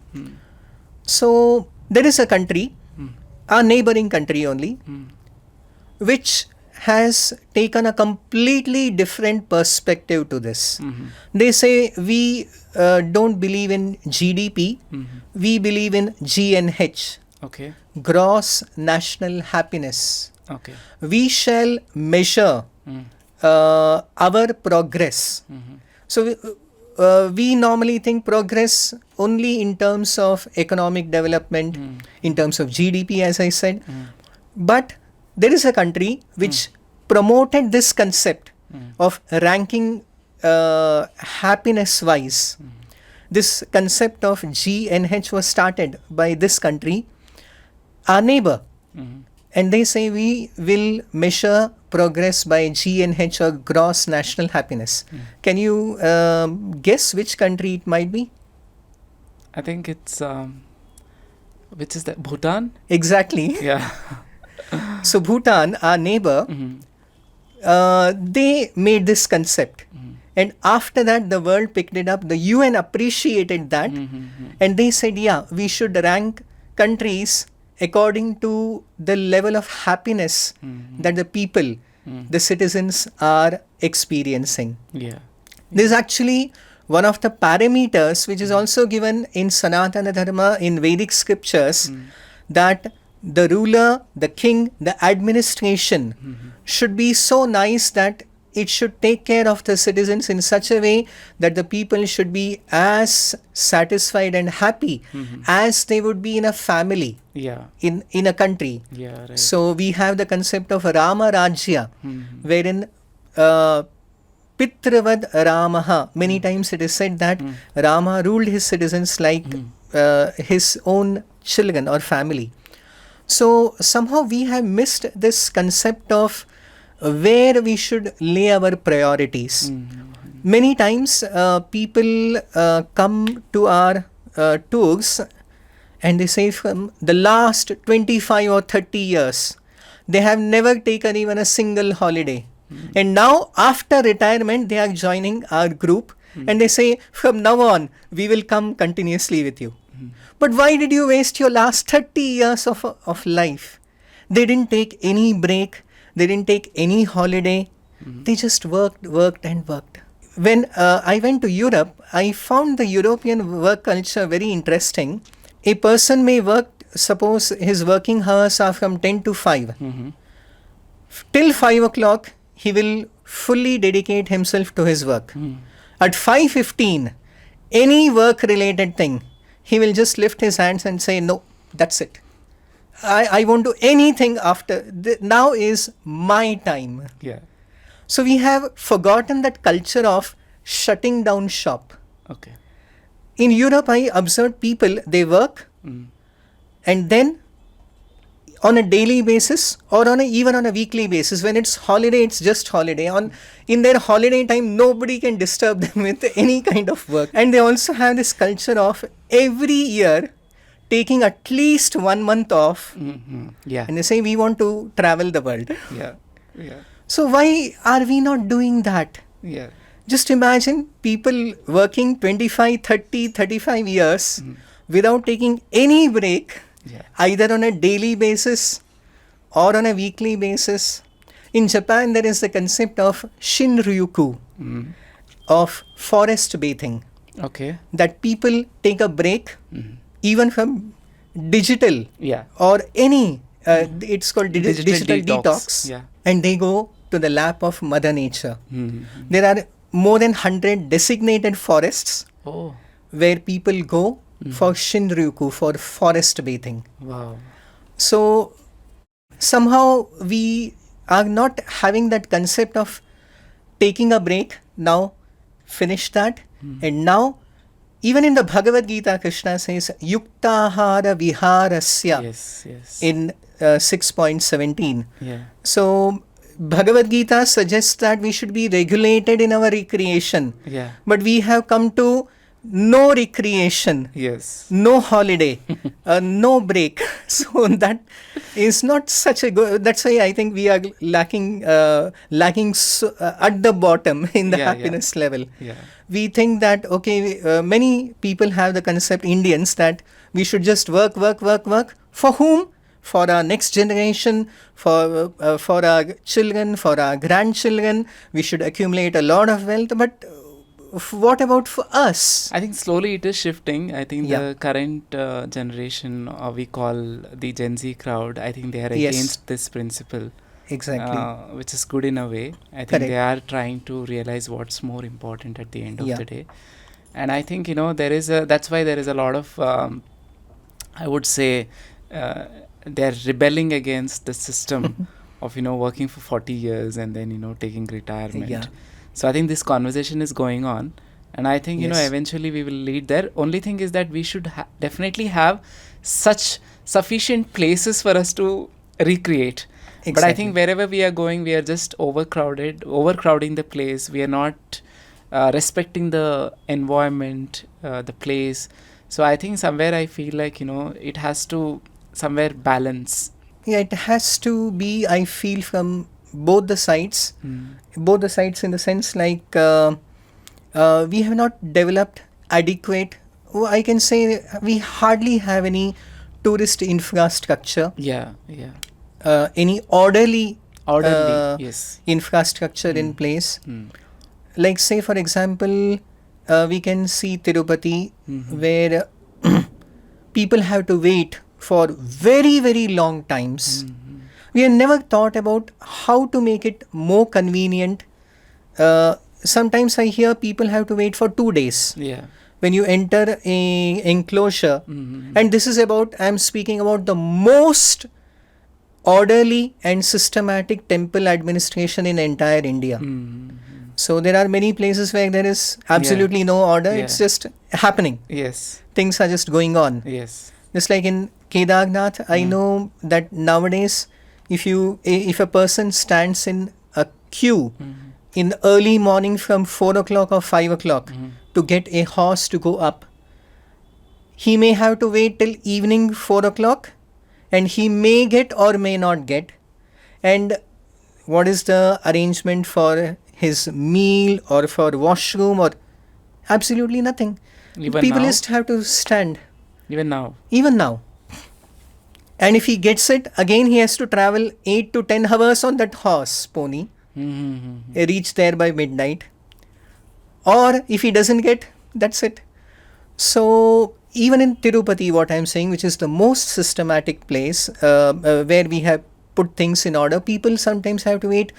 So there is a country, our neighboring country only, which has taken a completely different perspective to this. They say we don't believe in GDP, we believe in GNH, Okay. gross national happiness. Okay. We shall measure our progress. So we normally think progress only in terms of economic development, in terms of GDP, as I said. But there is a country which promoted this concept of ranking happiness wise. This concept of GNH was started by this country, our neighbor. And they say we will measure progress by GNH, or gross national happiness. Can you guess which country it might be? I think it's which is that, Bhutan? Exactly. Yeah. So Bhutan, our neighbor, they made this concept. And after that, the world picked it up. The UN appreciated that. And they said, yeah, we should rank countries according to the level of happiness that the people, the citizens are experiencing. Yeah. This is actually one of the parameters which is also given in Sanatan Dharma in Vedic scriptures, that the ruler, the king, the administration should be so nice that it should take care of the citizens in such a way that the people should be as satisfied and happy as they would be in a family, Yeah. in a country. Yeah. Right. So we have the concept of Rama Rajya, wherein Pitravad Ramaha, many times it is said that Rama ruled his citizens like his own children or family. So somehow we have missed this concept of where we should lay our priorities. Many times people come to our tours and they say from the last 25 or 30 years, they have never taken even a single holiday. And now after retirement, they are joining our group and they say, from now on, we will come continuously with you. But why did you waste your last 30 years of life? They didn't take any break. They didn't take any holiday. They just worked and worked. When I went to Europe, I found the European work culture very interesting. A person may work, suppose his working hours are from 10 to 5. Till 5 o'clock, he will fully dedicate himself to his work. At 5:15, any work-related thing, he will just lift his hands and say, no, that's it. I won't do anything after. Now is my time. Yeah. So we have forgotten that culture of shutting down shop. Okay. In Europe, I observed people, they work and then on a daily basis or even on a weekly basis. When it's holiday, it's just holiday. In their holiday time, nobody can disturb them with any kind of work. And they also have this culture of every year taking at least 1 month off. Yeah. And they say, we want to travel the world. Yeah. Yeah. So why are we not doing that? Yeah. Just imagine people working 25, 30, 35 years without taking any break, either on a daily basis or on a weekly basis. In Japan, there is the concept of Shinryuku, of forest bathing. Okay. That people take a break even from digital Yeah. or any, it's called digital detox. Yeah. And they go to the lap of Mother Nature. There are more than 100 designated forests where people go for Shinryuku, for forest bathing. Wow. So somehow we are not having that concept of taking a break. Now finish that. And now even in the Bhagavad Gita, Krishna says yuktahara viharasya. Yes. In 6.17. Yeah. So Bhagavad Gita suggests that we should be regulated in our recreation. Yeah. But we have come to no recreation, Yes. no holiday, no break. So that is not such a good. That's why I think we are lacking at the bottom in the happiness level. Yeah. We think that many people have the concept, Indians, that we should just work. For whom? for our next generation, for our children, for our grandchildren. We should accumulate a lot of wealth, but what about for us? I think slowly it is shifting. I think Yeah. the current generation, we call the Gen Z crowd, I think they are Yes. against this principle. Exactly. Which is good in a way. I think Correct. they are trying to realize what's more important at the end of Yeah. the day. And I think, that's why there is a lot of, I would say, they're rebelling against the system of, working for 40 years and then, taking retirement. Yeah. So I think this conversation is going on. And I think, Yes. eventually we will lead there. Only thing is that we should definitely have such sufficient places for us to recreate. Exactly. But I think wherever we are going, we are just overcrowding the place. We are not respecting the environment, the place. So I think somewhere I feel like, it has to somewhere balance. Yeah, it has to be, I feel, from both the sides. Both the sides in the sense like we have not developed adequate, I can say we hardly have any tourist infrastructure. Yeah. Any orderly Yes. infrastructure in place. Like say for example, we can see Tirupati where people have to wait for very, very long times. We have never thought about how to make it more convenient. Sometimes I hear people have to wait for 2 days. Yeah. When you enter a enclosure, and this is about, I'm speaking about the most orderly and systematic temple administration in entire India. So there are many places where there is absolutely no order. Yeah. It's just happening. Yes. Things are just going on. Yes. Just like in Kedarnath, I know that nowadays, if a person stands in a queue in the early morning from 4 o'clock or 5 o'clock to get a horse to go up, he may have to wait till evening 4 o'clock, and he may get or may not get. And what is the arrangement for his meal or for washroom or absolutely nothing? Even People now? just have to stand. Even now. Even now. And if he gets it, again he has to travel 8 to 10 hours on that horse, pony, reach there by midnight. Or if he doesn't get, that's it. So even in Tirupati, what I'm saying, which is the most systematic place where we have put things in order, people sometimes have to wait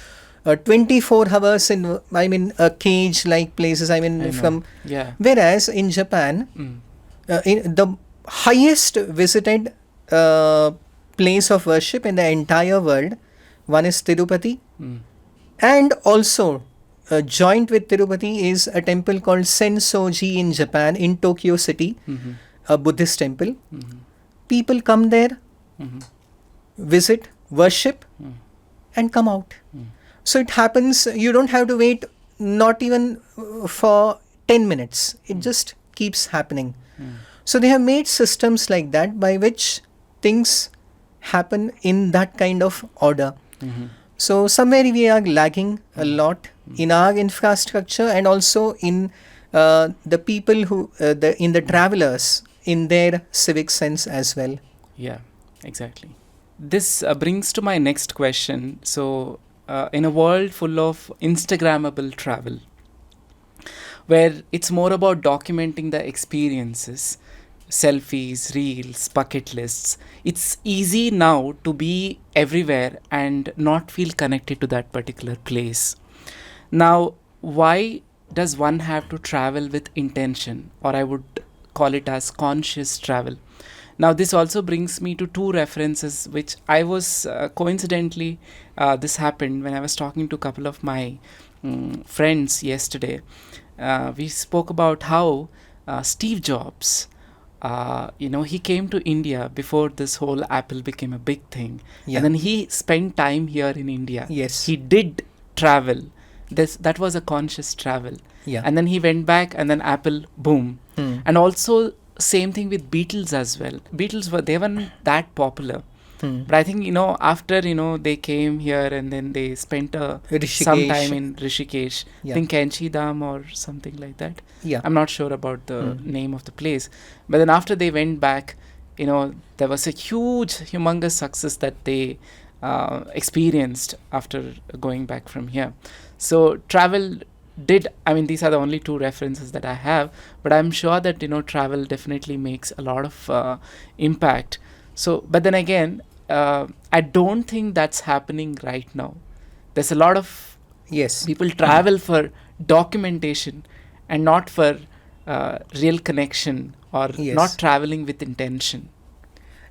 24 hours in, a cage-like places. Yeah. Whereas in Japan, in the highest visited place of worship in the entire world, one is Tirupati, and also joint with Tirupati is a temple called Sensoji in Japan, in Tokyo City, a Buddhist temple. People come there, visit, worship, and come out. So it happens, you don't have to wait not even for 10 minutes. It just keeps happening. So they have made systems like that by which things happen in that kind of order. So somewhere we are lagging a lot in our infrastructure, and also in the people who, in the travelers, in their civic sense as well. Yeah, exactly. This brings to my next question. So in a world full of Instagrammable travel, where it's more about documenting the experiences, selfies, reels, bucket lists, it's easy now to be everywhere and not feel connected to that particular place. Now, why does one have to travel with intention, or I would call it as conscious travel? Now, this also brings me to two references which I was coincidentally, this happened when I was talking to a couple of my friends yesterday. We spoke about how Steve Jobs, he came to India before this whole Apple became a big thing. Yeah. And then he spent time here in India. Yes. He did travel. That was a conscious travel. Yeah. And then he went back, and then Apple, boom. And also same thing with Beatles as well. They weren't that popular. But I think, after, they came here and then they spent some time in Rishikesh. Yeah. I think Kenchi Dham or something like that. Yeah. I'm not sure about the name of the place. But then after they went back, there was a humongous success that they experienced after going back from here. So travel these are the only two references that I have, but I'm sure that travel definitely makes a lot of impact. So, but then again, I don't think that's happening right now. There's a lot of Yes. people travel for documentation and not for real connection, or Yes. not traveling with intention.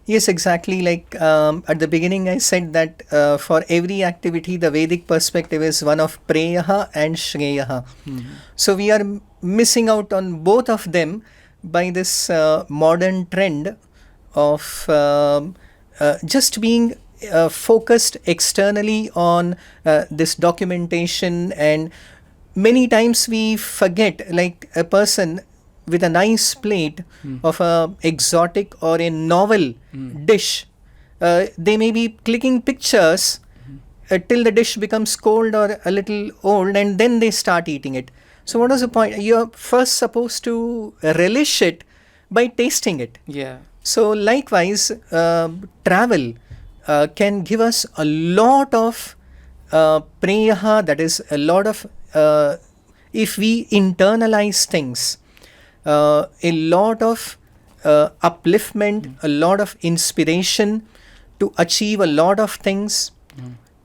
Yes, exactly. Like at the beginning, I said that for every activity, the Vedic perspective is one of preyaha and shreyaha. So we are missing out on both of them by this modern trend of just being focused externally on this documentation, and many times we forget, like a person with a nice plate of a exotic or a novel dish, they may be clicking pictures till the dish becomes cold or a little old, and then they start eating it. So what was the point? You're first supposed to relish it by tasting it. Yeah. So likewise, travel can give us a lot of preyaha, that is a lot of, if we internalize things, a lot of upliftment, a lot of inspiration to achieve a lot of things.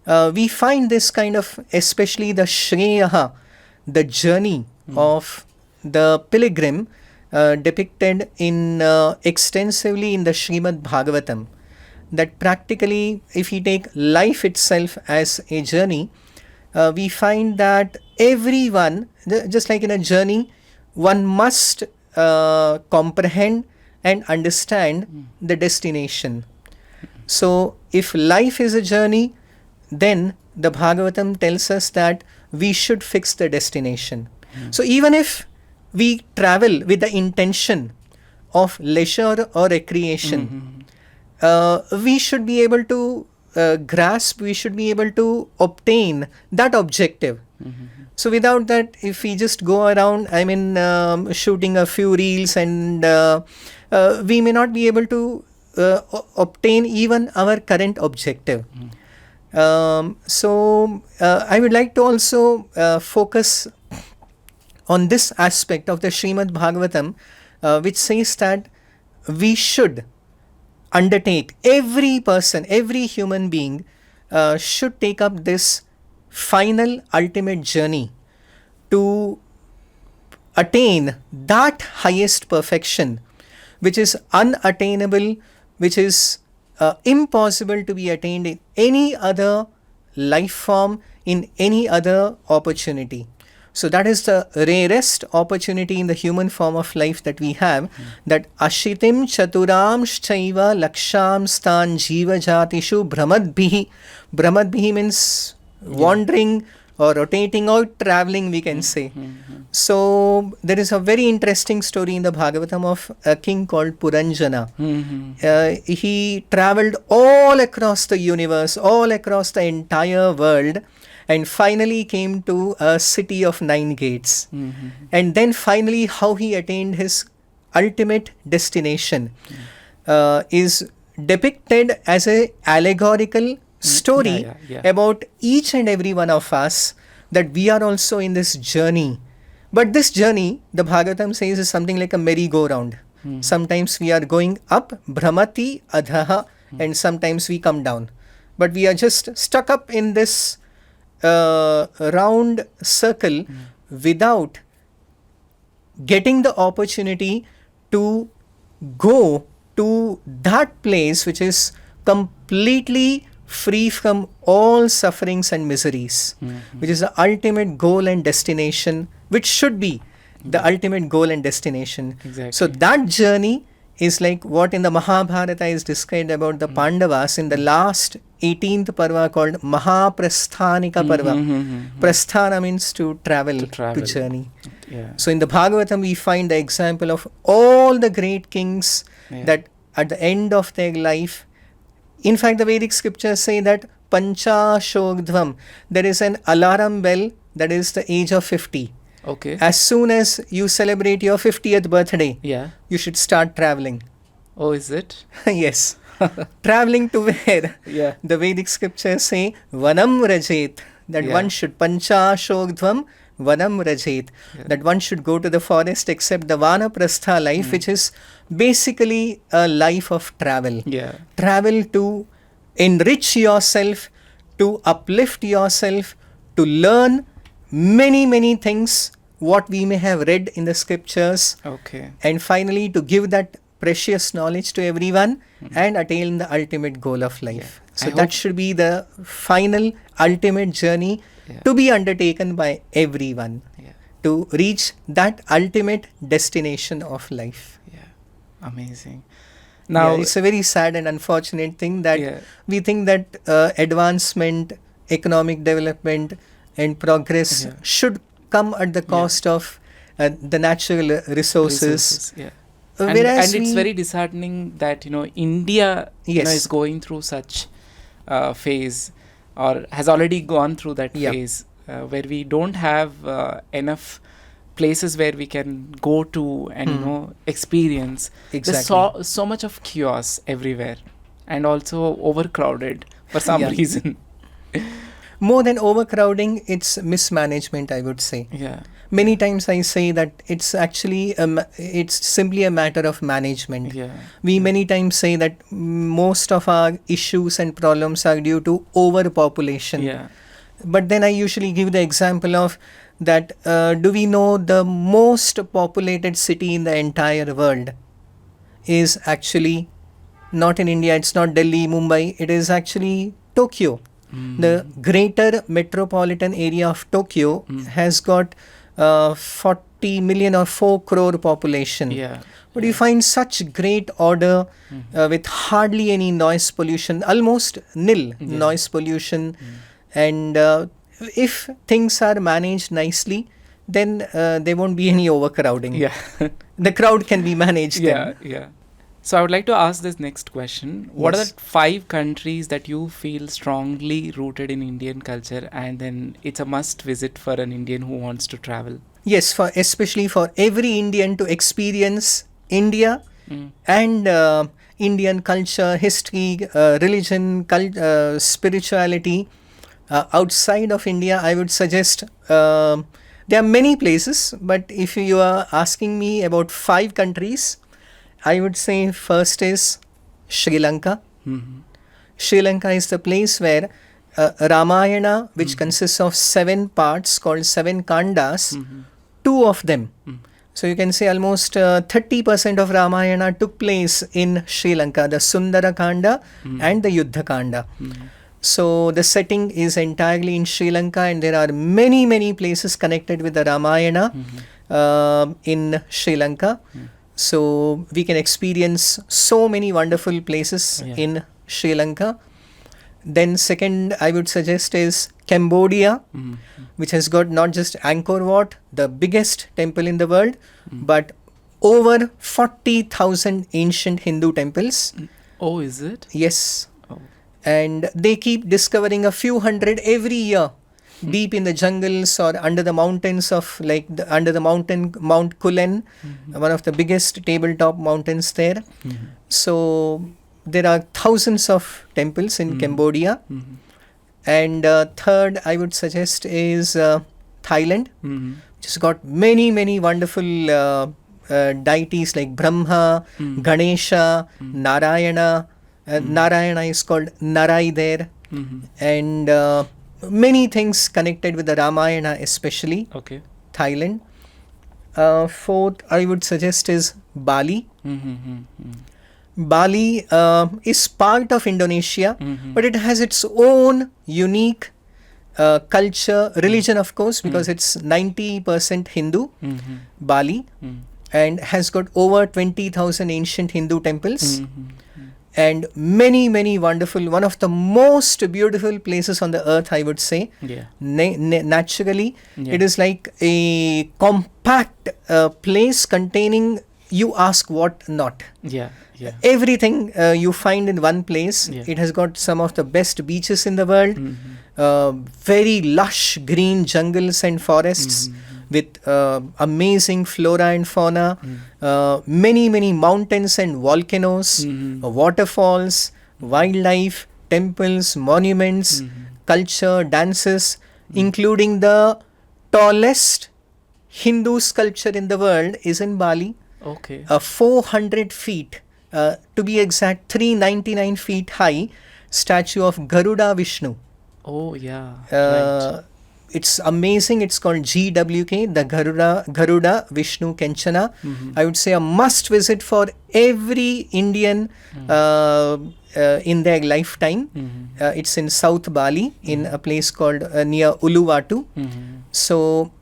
We find this kind of, especially the shreyaha, the journey of the pilgrim, depicted in extensively in the Srimad Bhagavatam. That practically, if we take life itself as a journey, we find that everyone, just like in a journey, one must comprehend and understand the destination. So if life is a journey, then the Bhagavatam tells us that we should fix the destination. So even if we travel with the intention of leisure or recreation, we should be able to grasp, we should be able to obtain that objective. So without that, if we just go around, shooting a few reels, and we may not be able to obtain even our current objective. So I would like to also focus on this aspect of the Srimad Bhagavatam, which says that we should undertake, every person, every human being should take up this final ultimate journey to attain that highest perfection, which is unattainable, which is impossible to be attained in any other life form, in any other opportunity. So that is the rarest opportunity in the human form of life that we have, that ashitim chaturamshchaiva laksham stan jiva jatishu brahmadbhihi. Brahmadbhihi means wandering or rotating or traveling, we can say. So there is a very interesting story in the Bhagavatam of a king called Puranjana. He traveled all across the universe, all across the entire world, and finally came to a city of 9 gates. And then finally how he attained his ultimate destination is depicted as a allegorical story about each and every one of us, that we are also in this journey. But this journey, the Bhagavatam says, is something like a merry-go-round. Sometimes we are going up, Brahmati Adhaha, and sometimes we come down. But we are just stuck up in this round circle without getting the opportunity to go to that place which is completely free from all sufferings and miseries, which is the ultimate goal and destination, which should be the ultimate goal and destination. Exactly. So that journey is like what in the Mahabharata is described about the Pandavas in the last 18th Parva called Mahaprasthanika Parva. Prasthana means to travel, to journey. So in the Bhagavatam we find the example of all the great kings that at the end of their life, in fact the Vedic scriptures say that Panchashogdvam, there is an alarm bell, that is the age of 50. Okay. As soon as you celebrate your 50th birthday, you should start traveling. Oh, is it? Yes. Traveling to where? Yeah. The Vedic scriptures say, Vanam Rajet, that one should Panchashogdvam Vanam Rajet, that one should go to the forest except the Vanaprastha life, which is basically a life of travel. Yeah. Travel to enrich yourself, to uplift yourself, to learn many, many things, what we may have read in the scriptures, Okay. and finally to give that precious knowledge to everyone and attain the ultimate goal of life. So that should be the final ultimate journey to be undertaken by everyone to reach that ultimate destination of life. Yeah. Amazing. Now, it's a very sad and unfortunate thing that we think that advancement, economic development and progress should come at the cost of the natural resources. And it's very disheartening that India is going through such phase, or has already gone through that phase, where we don't have enough places where we can go to and experience. There's so much of chaos everywhere, and also overcrowded for some reason. More than overcrowding, it's mismanagement, I would say. Many times I say that it's actually it's simply a matter of management. We many times say that most of our issues and problems are due to overpopulation. But then I usually give the example of that do we know the most populated city in the entire world is actually not in India, it's not Delhi, Mumbai, it is actually Tokyo. The greater metropolitan area of Tokyo has got 40 million or 4 crore population. But you find such great order with hardly any noise pollution, almost nil noise pollution. And if things are managed nicely, then there won't be any overcrowding. The crowd can be managed. So I would like to ask this next question. What are the 5 countries that you feel strongly rooted in Indian culture, and then it's a must visit for an Indian who wants to travel? Yes, especially for every Indian to experience India and Indian culture, history, religion, spirituality. Outside of India, I would suggest there are many places, but if you are asking me about 5 countries, I would say first is Sri Lanka. Sri Lanka is the place where Ramayana, which consists of 7 parts called 7 Kandas, 2 of them. So you can say almost 30% of Ramayana took place in Sri Lanka, the Sundara Kanda and the Yuddha Kanda. So the setting is entirely in Sri Lanka, and there are many, many places connected with the Ramayana in Sri Lanka. So we can experience so many wonderful places in Sri Lanka. Then second, I would suggest is Cambodia, which has got not just Angkor Wat, the biggest temple in the world, but over 40,000 ancient Hindu temples. Oh, is it? Yes. And they keep discovering a few hundred every year, deep in the jungles or under the mountains of under the mountain Mount Kulen, one of the biggest tabletop mountains there. So there are thousands of temples in Cambodia. And third, I would suggest is Thailand, which has got many, many wonderful deities like Brahma, Ganesha, Narayana. Narayana is called Narai there, and many things connected with the Ramayana, especially Thailand. Fourth, I would suggest is Bali. Bali is part of Indonesia, but it has its own unique culture, religion, of course, because it's 90% Hindu, Bali, and has got over 20,000 ancient Hindu temples. And many, many wonderful, one of the most beautiful places on the earth, I would say. Naturally, it is like a compact place containing, you ask what not. Everything you find in one place. It has got some of the best beaches in the world, very lush green jungles and forests, with amazing flora and fauna, many mountains and volcanoes, waterfalls, wildlife, temples, monuments, culture, dances, including the tallest Hindu sculpture in the world is in Bali. Okay. 400 feet, to be exact, 399 feet high statue of Garuda Vishnu. Oh, yeah. Right. It's amazing. It's called GWK, the Garuda Vishnu Kenchana. I would say a must visit for every Indian in their lifetime. It's in South Bali, in a place called near Uluwatu. So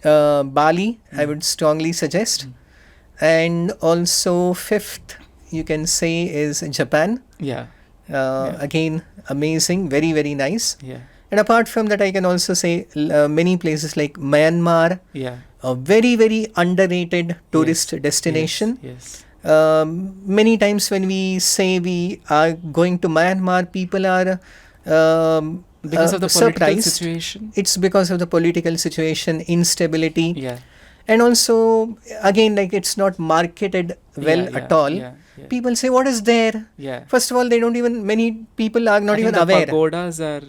Bali, I would strongly suggest. And also fifth, you can say, is Japan. Yeah. Again, amazing, very nice. Yeah. And apart from that, I can also say many places like Myanmar, Yeah. a very underrated tourist destination. Yes. Many times when we say we are going to Myanmar, people are Because of the political surprised. situation. It's because of the political situation, instability. Yeah. And also, again, like it's not marketed well at all. Yeah. People say, what is there? Yeah. First of all, they don't even, many people are not I even think the aware. pagodas are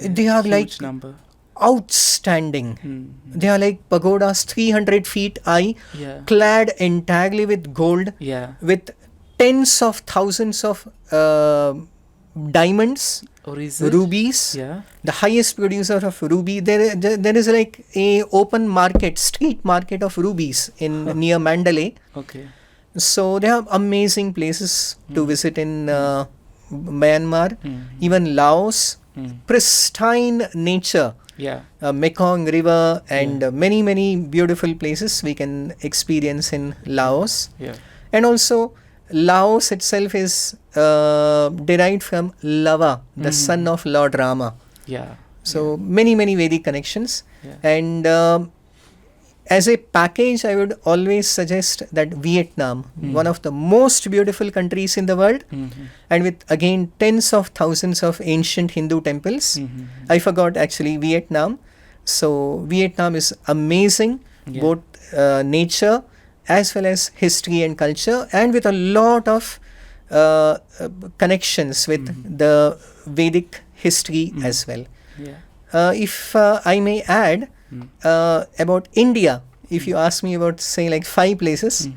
They are huge like number. Outstanding. They are like pagodas 300 feet high, clad entirely with gold, with tens of thousands of diamonds, rubies. The highest producer of ruby. There is like a open market, street market of rubies in near Mandalay. Okay. So they have amazing places to visit in Myanmar, even Laos, pristine nature. Mekong River and many beautiful places we can experience in Laos. And also Laos itself is derived from Lava, the son of Lord Rama. So many Vedic connections. And as a package, I would always suggest that Vietnam, one of the most beautiful countries in the world, and with again tens of thousands of ancient Hindu temples. I forgot actually Vietnam. So Vietnam is amazing, both nature as well as history and culture, and with a lot of connections with the Vedic history as well. If I may add, about India, if you ask me about say like 5 places,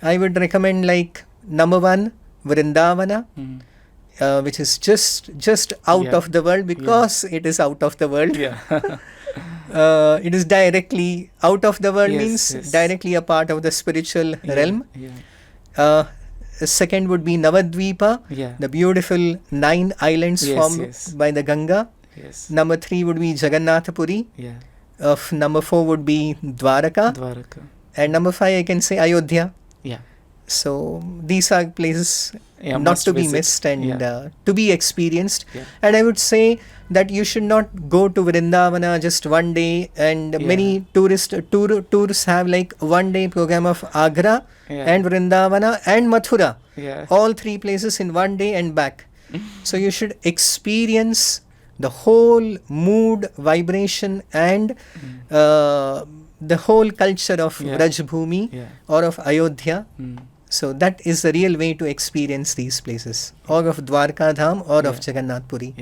I would recommend like number 1, Vrindavana, which is just out of the world because it is out of the world. It is directly out of the world, means directly a part of the spiritual realm. Second would be Navadvipa, the beautiful 9 islands formed by the Ganga. Number 3 would be Jagannath Puri. Number 4 would be Dwaraka. And number 5 I can say Ayodhya. So these are places not to be missed and to be experienced. And I would say that you should not go to Vrindavana just one day, and many tours have like 1 day program of Agra and Vrindavana and Mathura, all 3 places in 1 day and back. So you should experience the whole mood, vibration and the whole culture of Rajbhumi or of Ayodhya. So that is the real way to experience these places, or of Dwarka Dham or of Jagannath Puri.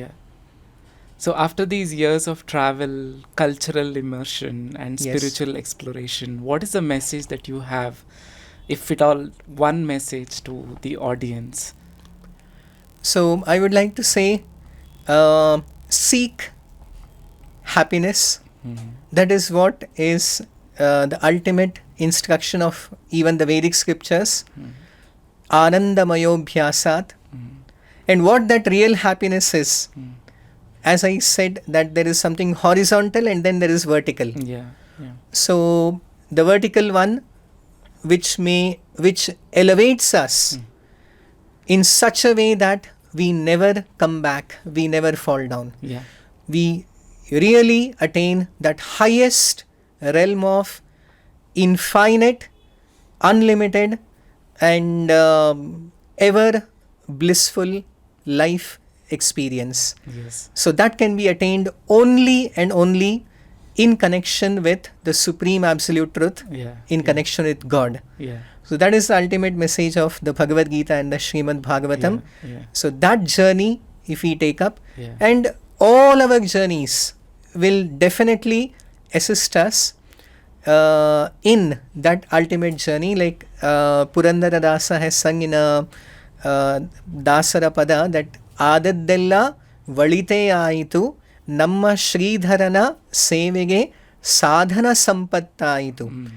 So after these years of travel, cultural immersion and spiritual exploration, what is the message that you have, if at all, one message to the audience? So I would like to say, seek happiness. That is what is the ultimate instruction of even the Vedic scriptures. Anandamayo bhyasat. And what that real happiness is, as I said, that there is something horizontal and then there is vertical. So the vertical one, which elevates us in such a way that we never come back, we never fall down. We really attain that highest realm of infinite, unlimited and ever blissful life experience. So that can be attained only and only in connection with the supreme absolute truth, in connection with God. So that is the ultimate message of the Bhagavad Gita and the Srimad Bhagavatam. So that journey, if we take up, and all our journeys will definitely assist us in that ultimate journey. Like Purandara Dasa has sung in a Dasara Pada that Adaddella Valite Aitu Namma Sridharana Sevege Sadhana Sampattaitu.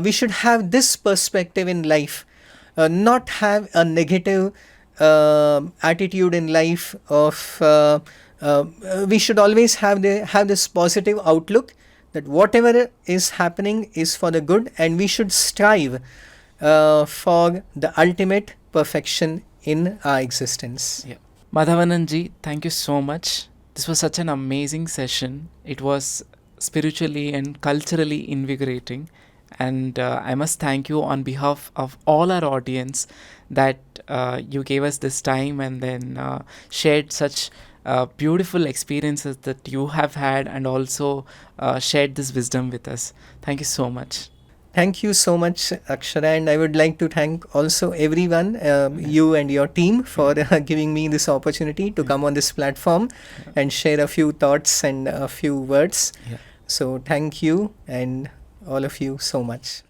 We should have this perspective in life, not have a negative attitude in life of we should always have this positive outlook that whatever is happening is for the good, and we should strive for the ultimate perfection in our existence. Madhavananji, thank you so much. This was such an amazing session. It was spiritually and culturally invigorating. And I must thank you on behalf of all our audience that you gave us this time and then shared such beautiful experiences that you have had, and also shared this wisdom with us. Thank you so much. Thank you so much, Akshara, and I would like to thank also everyone, you and your team, for giving me this opportunity to come on this platform and share a few thoughts and a few words. So thank you and all of you so much.